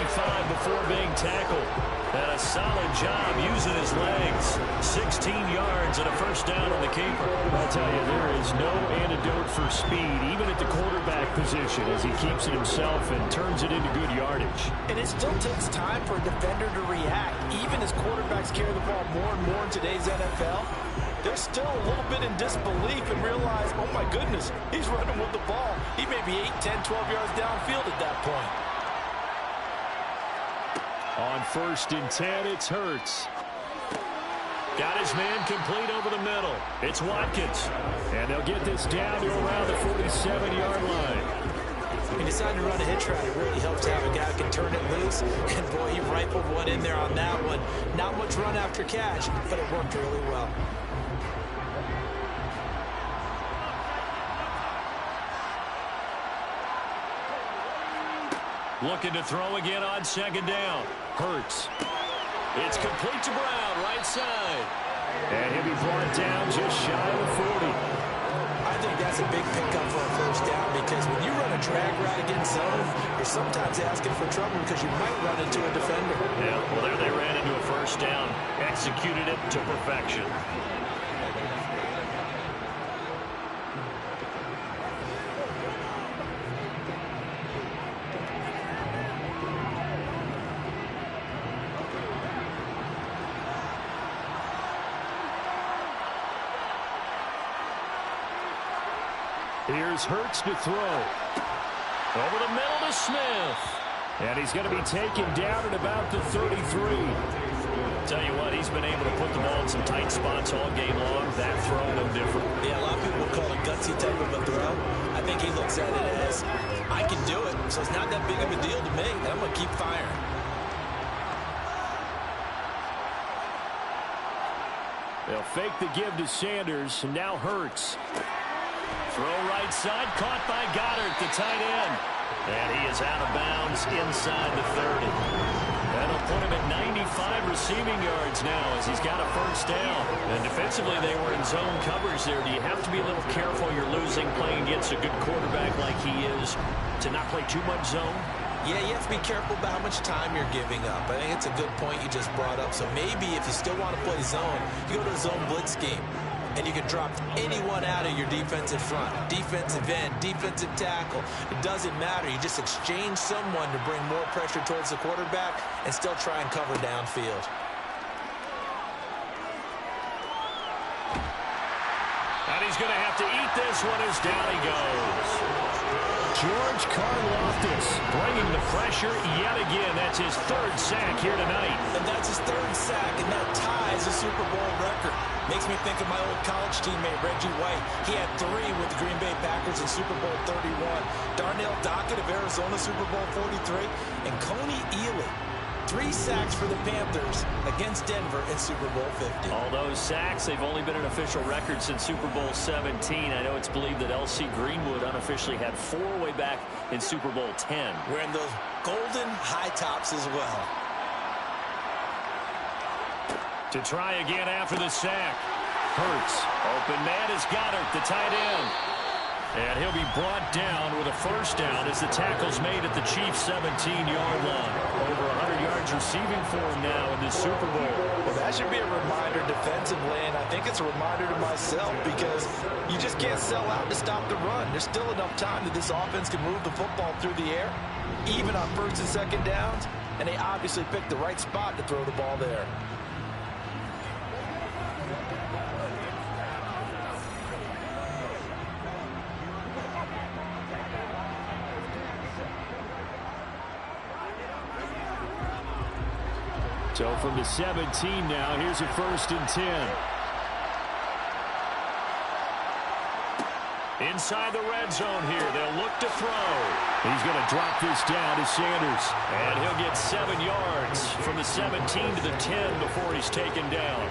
before being tackled. And a solid job using his legs. 16 yards and a first down on the keeper. I'll tell you, there is no antidote for speed, even at the quarterback position, as he keeps it himself and turns it into good yardage. And it still takes time for a defender to react. Even as quarterbacks carry the ball more and more in today's NFL, they're still a little bit in disbelief and realize, oh my goodness, he's running with the ball. He may be 8, 10, 12 yards downfield at that point. On 1st and 10, it's Hurts. Got his man complete over the middle. It's Watkins. And they'll get this down to around the 47-yard line. He decided to run a hitch route. It really helps to have a guy who can turn it loose. And boy, he rifled one in there on that one. Not much run after catch, but it worked really well. Looking to throw again on 2nd down. Hurts. It's complete to Brown, right side. And he'll be brought down just shy of the 40. I think that's a big pickup for a first down, because when you run a drag route against zone, you're sometimes asking for trouble because you might run into a defender. Yeah, well, there they ran into a first down. Executed it to perfection. Here's Hurts to throw. Over the middle to Smith. And he's going to be taken down at about the 33. Tell you what, he's been able to put the ball in some tight spots all game long. That throw, no different. Yeah, a lot of people would call it gutsy type of a throw. I think he looks at it as, I can do it, so it's not that big of a deal to me, and I'm going to keep firing. They'll fake the give to Sanders, and now Hurts. Throw right side, caught by Goddard, the tight end. And he is out of bounds inside the 30. That'll put him at 95 receiving yards now as he's got a first down. And defensively, they were in zone coverage there. Do you have to be a little careful? You're losing playing against a good quarterback like he is to not play too much zone? Yeah, you have to be careful about how much time you're giving up. I think it's a good point you just brought up. So maybe if you still want to play zone, you go to a zone blitz scheme. And you can drop anyone out of your defensive front. Defensive end, defensive tackle. It doesn't matter. You just exchange someone to bring more pressure towards the quarterback and still try and cover downfield. And he's going to have to eat this one as down he goes. George Karlaftis bringing the pressure yet again. That's his third sack here tonight. And that's his third sack, and that ties a Super Bowl record. Makes me think of my old college teammate, Reggie White. He had 3 with the Green Bay Packers in Super Bowl 31. Darnell Dockett of Arizona, Super Bowl 43. And Coney Ealy, 3 sacks for the Panthers against Denver in Super Bowl 50. All those sacks, they've only been an official record since Super Bowl 17. I know it's believed that L.C. Greenwood unofficially had 4 way back in Super Bowl 10. Wearing those golden high tops as well. To try again after the sack. Hurts. Open man is Goddard, the tight end. And he'll be brought down with a first down as the tackle's made at the Chiefs' 17-yard line. Over 100 yards receiving for him now in this Super Bowl. Well, that should be a reminder defensively, and I think it's a reminder to myself because you just can't sell out to stop the run. There's still enough time that this offense can move the football through the air, even on first and second downs, and they obviously picked the right spot to throw the ball there. So from the 17 now, here's a 1st and 10. Inside the red zone here, they'll look to throw. He's going to drop this down to Sanders. And he'll get 7 yards from the 17 to the 10 before he's taken down.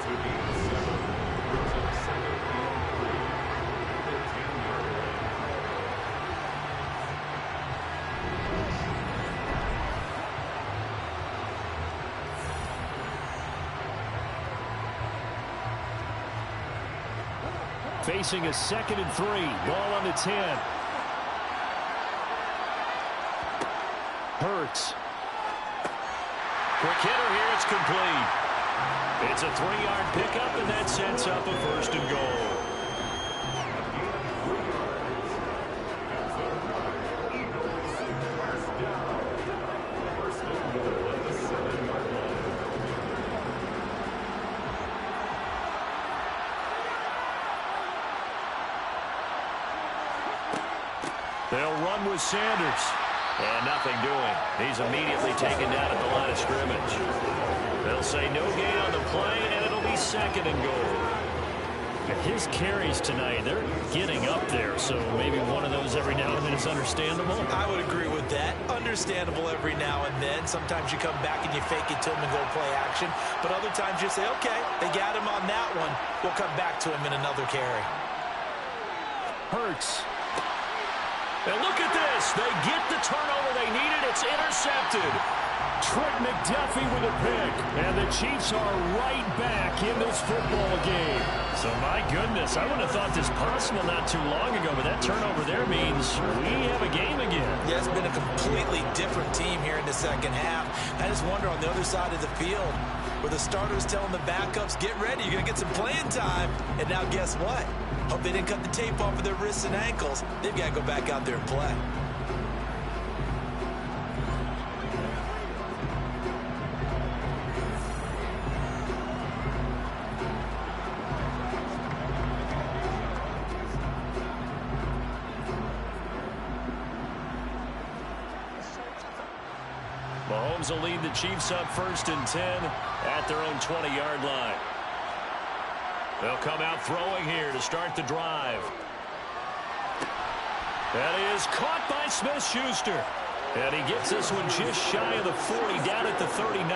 Facing a 2nd and 3. Ball on the 10. Hurts. Quick hitter here. It's complete. It's a 3-yard pickup, and that sets up a 1st and goal. They'll run with Sanders. And nothing doing. He's immediately taken down at the line of scrimmage. They'll say no gain on the play, and it'll be 2nd and goal. His carries tonight, they're getting up there, so maybe one of those every now and then is understandable. I would agree with that. Understandable every now and then. Sometimes you come back and you fake it to him and go play action. But other times you say, okay, they got him on that one. We'll come back to him in another carry. Hurts. And look at this. They get the turnover they needed. It's intercepted. Trent McDuffie with a pick. And the Chiefs are right back in this football game. So, my goodness, I wouldn't have thought this possible not too long ago, but that turnover there means we have a game again. Yeah, it's been a completely different team here in the second half. I just wonder on the other side of the field, where the starters telling the backups, get ready, you're going to get some playing time. And now guess what? Hope they didn't cut the tape off of their wrists and ankles. They've got to go back out there and play. Mahomes will lead the Chiefs up 1st and 10 at their own 20-yard line. They'll come out throwing here to start the drive. That is caught by Smith-Schuster. And he gets this one just shy of the 40, down at the 39.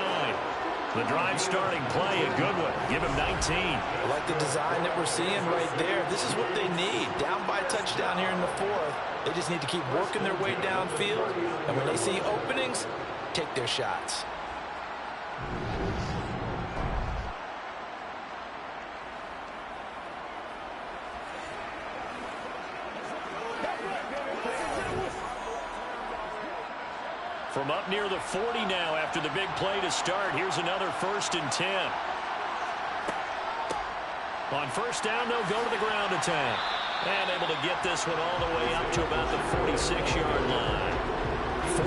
The drive starting play, a good one. Give him 19. I like the design that we're seeing right there. This is what they need. Down by a touchdown here in the 4th. They just need to keep working their way downfield. And when they see openings, take their shots. From up near the 40 now after the big play to start. Here's another 1st and 10. On 1st down, they'll go to the ground attack. And able to get this one all the way up to about the 46-yard line.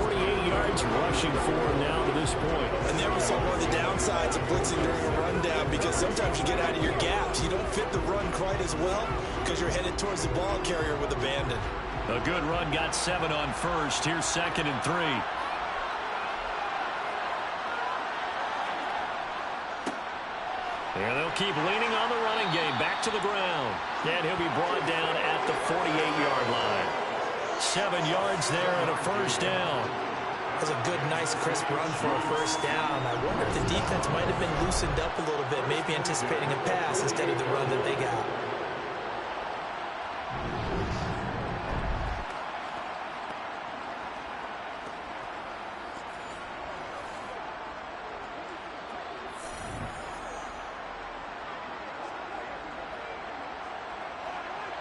48 yards rushing for him now to this point. And there was one of the downsides of blitzing during a rundown, because sometimes you get out of your gaps. You don't fit the run quite as well because you're headed towards the ball carrier with abandon. A good run, got 7 on first. Here's 2nd and 3. And they'll keep leaning on the running game. Back to the ground. And he'll be brought down at the 48-yard line. 7 yards there and a first down. That's a good, nice, crisp run for a first down. I wonder if the defense might have been loosened up a little bit, maybe anticipating a pass instead of the run that they got.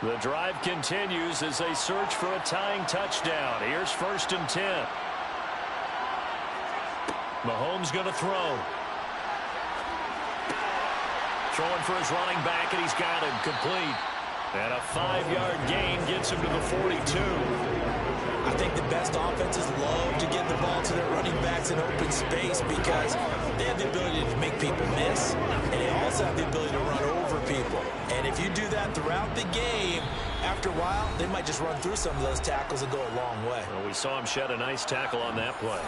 The drive continues as they search for a tying touchdown. Here's 1st and 10. Mahomes going to throw. Throwing for his running back, and he's got him complete. And a 5-yard gain gets him to the 42. I think the best offenses love to get the ball to their running backs in open space because they have the ability to make people miss, and they also have the ability to run over people. And if you do that throughout the game, after a while, they might just run through some of those tackles and go a long way. Well, we saw him shed a nice tackle on that play.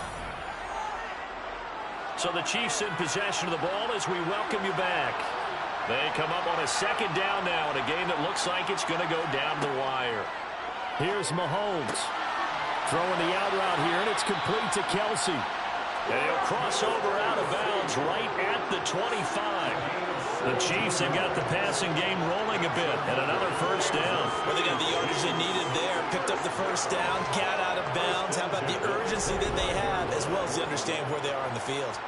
So the Chiefs in possession of the ball as we welcome you back. They come up on a 2nd down now in a game that looks like it's going to go down the wire. Here's Mahomes. Throwing the out route here, and it's complete to Kelsey. And he'll cross over out of bounds right at the 25. The Chiefs have got the passing game rolling a bit, and another first down. Well, they got the yardage they needed there. Picked up the first down, got out of bounds. How about the urgency that they have, as well as they understand where they are on the field?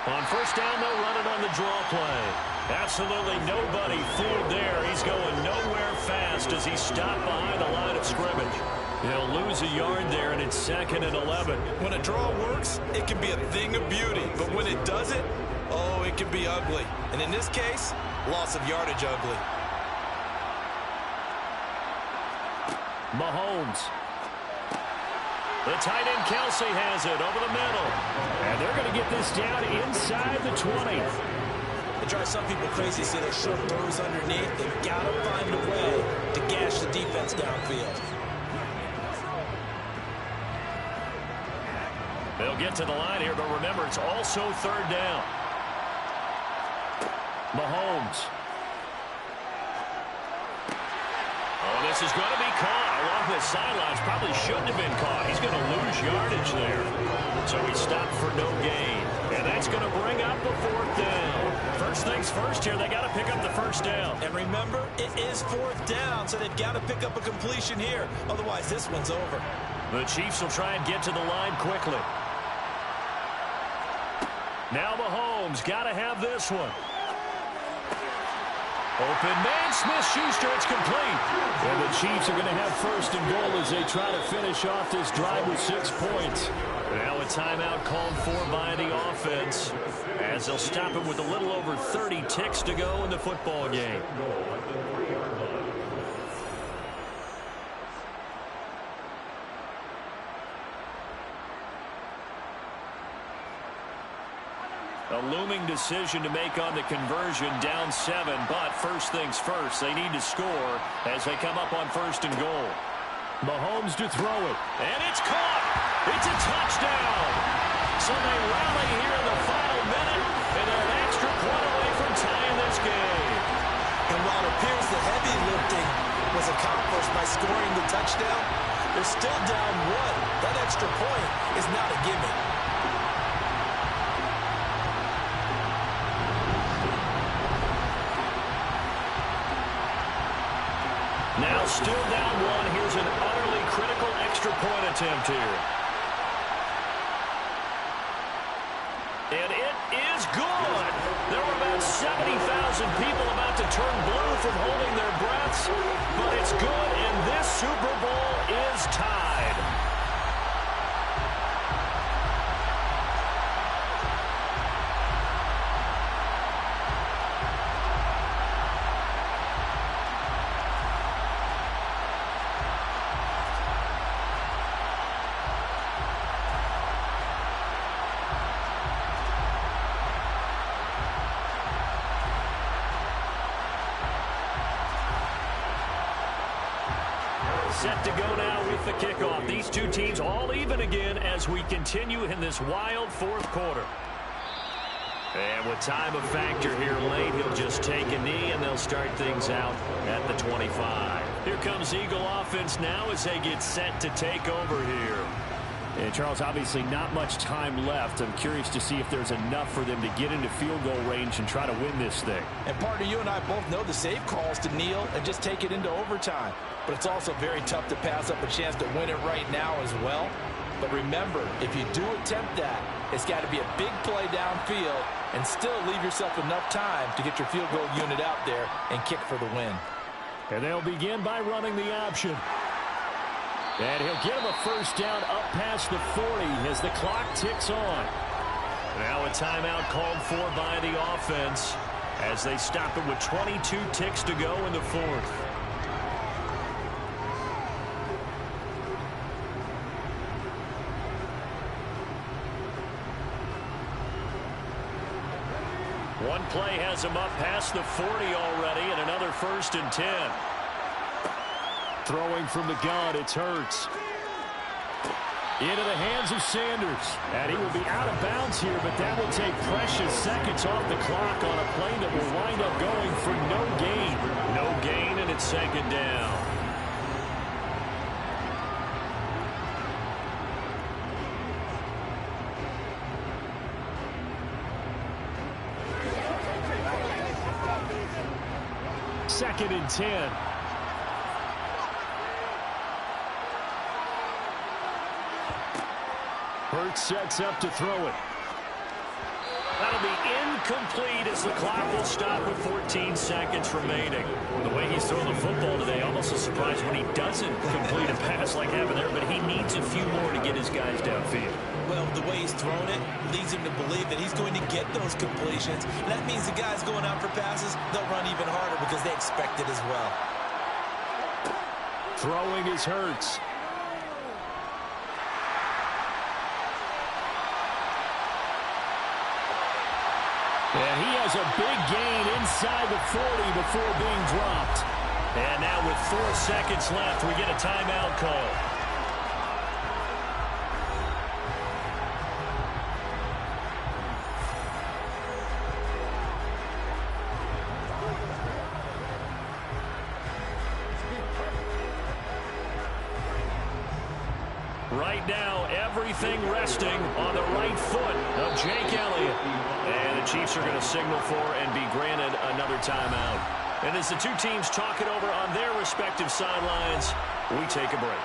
On first down, they'll run it on the draw play. Absolutely nobody fooled there. He's going nowhere fast as he's stopped behind the line of scrimmage. He'll lose a yard there, and it's 2nd and 11. When a draw works, it can be a thing of beauty. But when it doesn't, oh, it can be ugly. And in this case, loss of yardage ugly. Mahomes. The tight end Kelsey has it over the middle. And they're going to get this down inside the 20. They drive some people crazy, see their short throws underneath. They've got to find a way to gash the defense downfield. They'll get to the line here, but remember, it's also 3rd down. Mahomes. Oh, this is going to be caught along the sidelines. Probably shouldn't have been caught. He's going to lose yardage there. So he stopped for no gain. And that's going to bring up a 4th down. First things first here, they got to pick up the first down. And remember, it is 4th down, so they've got to pick up a completion here. Otherwise, this one's over. The Chiefs will try and get to the line quickly. Now Mahomes got to have this one. Open man, Smith-Schuster, it's complete. And the Chiefs are going to have 1st and goal as they try to finish off this drive with 6 points. Now a timeout called for by the offense as they'll stop it with a little over 30 ticks to go in the football game. A looming decision to make on the conversion, down 7, but first things first, they need to score as they come up on 1st and goal. Mahomes to throw it, and it's caught! It's a touchdown! So they rally here in the final minute, and they're an extra point away from tying this game. And while it appears the heavy lifting was accomplished by scoring the touchdown, they're still down 1. That extra point is not a gimme. Now still down 1. Here's an utterly critical extra point attempt here. And it is good. There were about 70,000 people about to turn blue from holding their breaths, but it's good, and this Super Bowl is tied. set to go now with the kickoff. These two teams all even again as we continue in this wild fourth quarter. And with time a factor here late, he'll just take a knee, and they'll start things out at the 25. Here comes Eagle offense now as they get set to take over here. And Charles, obviously not much time left. I'm curious to see if there's enough for them to get into field goal range and try to win this thing. And partner, you and I both know the safe calls to kneel and just take it into overtime. But it's also very tough to pass up a chance to win it right now as well. But remember, if you do attempt that, it's got to be a big play downfield and still leave yourself enough time to get your field goal unit out there and kick for the win. And they'll begin by running the option. And he'll get him a first down up past the 40 as the clock ticks on. Now a timeout called for by the offense as they stop it with 22 ticks to go in the fourth. One play has him up past the 40 already, and another 1st and 10. Throwing from the gun, it's Hurts. Into the hands of Sanders. And he will be out of bounds here, but that will take precious seconds off the clock on a play that will wind up going for no gain. No gain, and it's 2nd down. Second and 10. Hurts sets up to throw it. That'll be incomplete as the clock will stop with 14 seconds remaining. The way he's throwing the football today, almost a surprise when he doesn't complete a pass like happened there, but he needs a few more to get his guys downfield. Well, the way he's thrown it leads him to believe that he's going to get those completions. And that means the guys going out for passes, they'll run even harder because they expect it as well. Throwing is Hurts. And he has a big gain inside the 40 before being dropped. And now with 4 seconds left, we get a timeout call. Right now, everything resting on the right foot of Jake Elliott. And the Chiefs are going to signal for and be granted another timeout. And as the two teams talk it over on their respective sidelines, we take a break.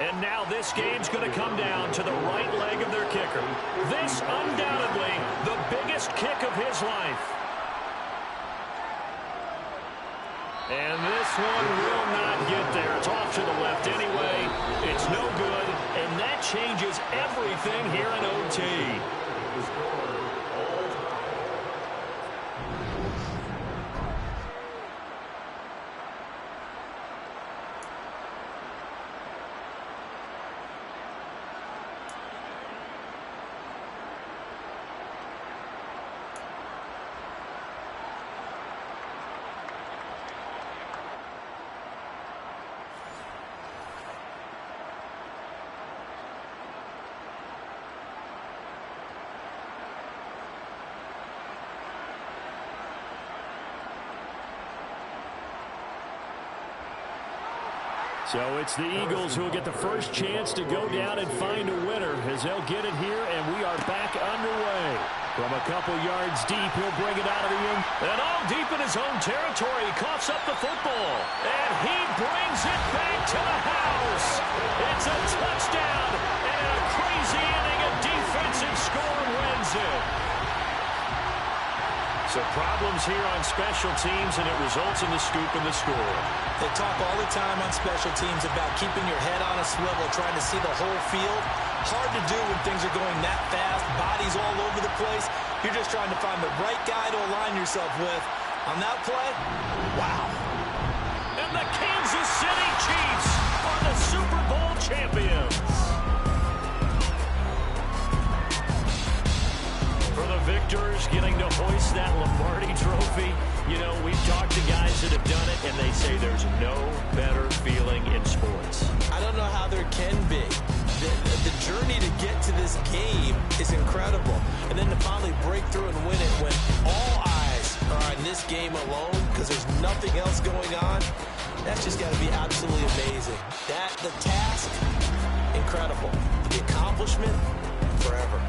And now this game's going to come down to the right leg of their kicker. This undoubtedly the biggest kick of his life. And this one will not get there. It's off to the left anyway. It's no good. And that changes everything here in OT. So it's the Eagles who will get the first chance to go down and find a winner as they'll get it here, and we are back underway. From a couple yards deep, he'll bring it out of the end. And all deep in his own territory, he coughs up the football. And he brings it back to the house. It's a touchdown, and a crazy inning, a defensive score wins it. So problems here on special teams, and it results in the scoop and the score. They talk all the time on special teams about keeping your head on a swivel, trying to see the whole field. Hard to do when things are going that fast, bodies all over the place. You're just trying to find the right guy to align yourself with. On that play, wow. And the Kansas City Chiefs are the Super Bowl champions. For the victors, getting to hoist that Lombardi trophy. You know, we've talked to guys that have done it, and they say there's no better feeling in sports. I don't know how there can be. The journey to get to this game is incredible. And then to finally break through and win it when all eyes are on this game alone because there's nothing else going on, that's just got to be absolutely amazing. The task, incredible. The accomplishment, forever.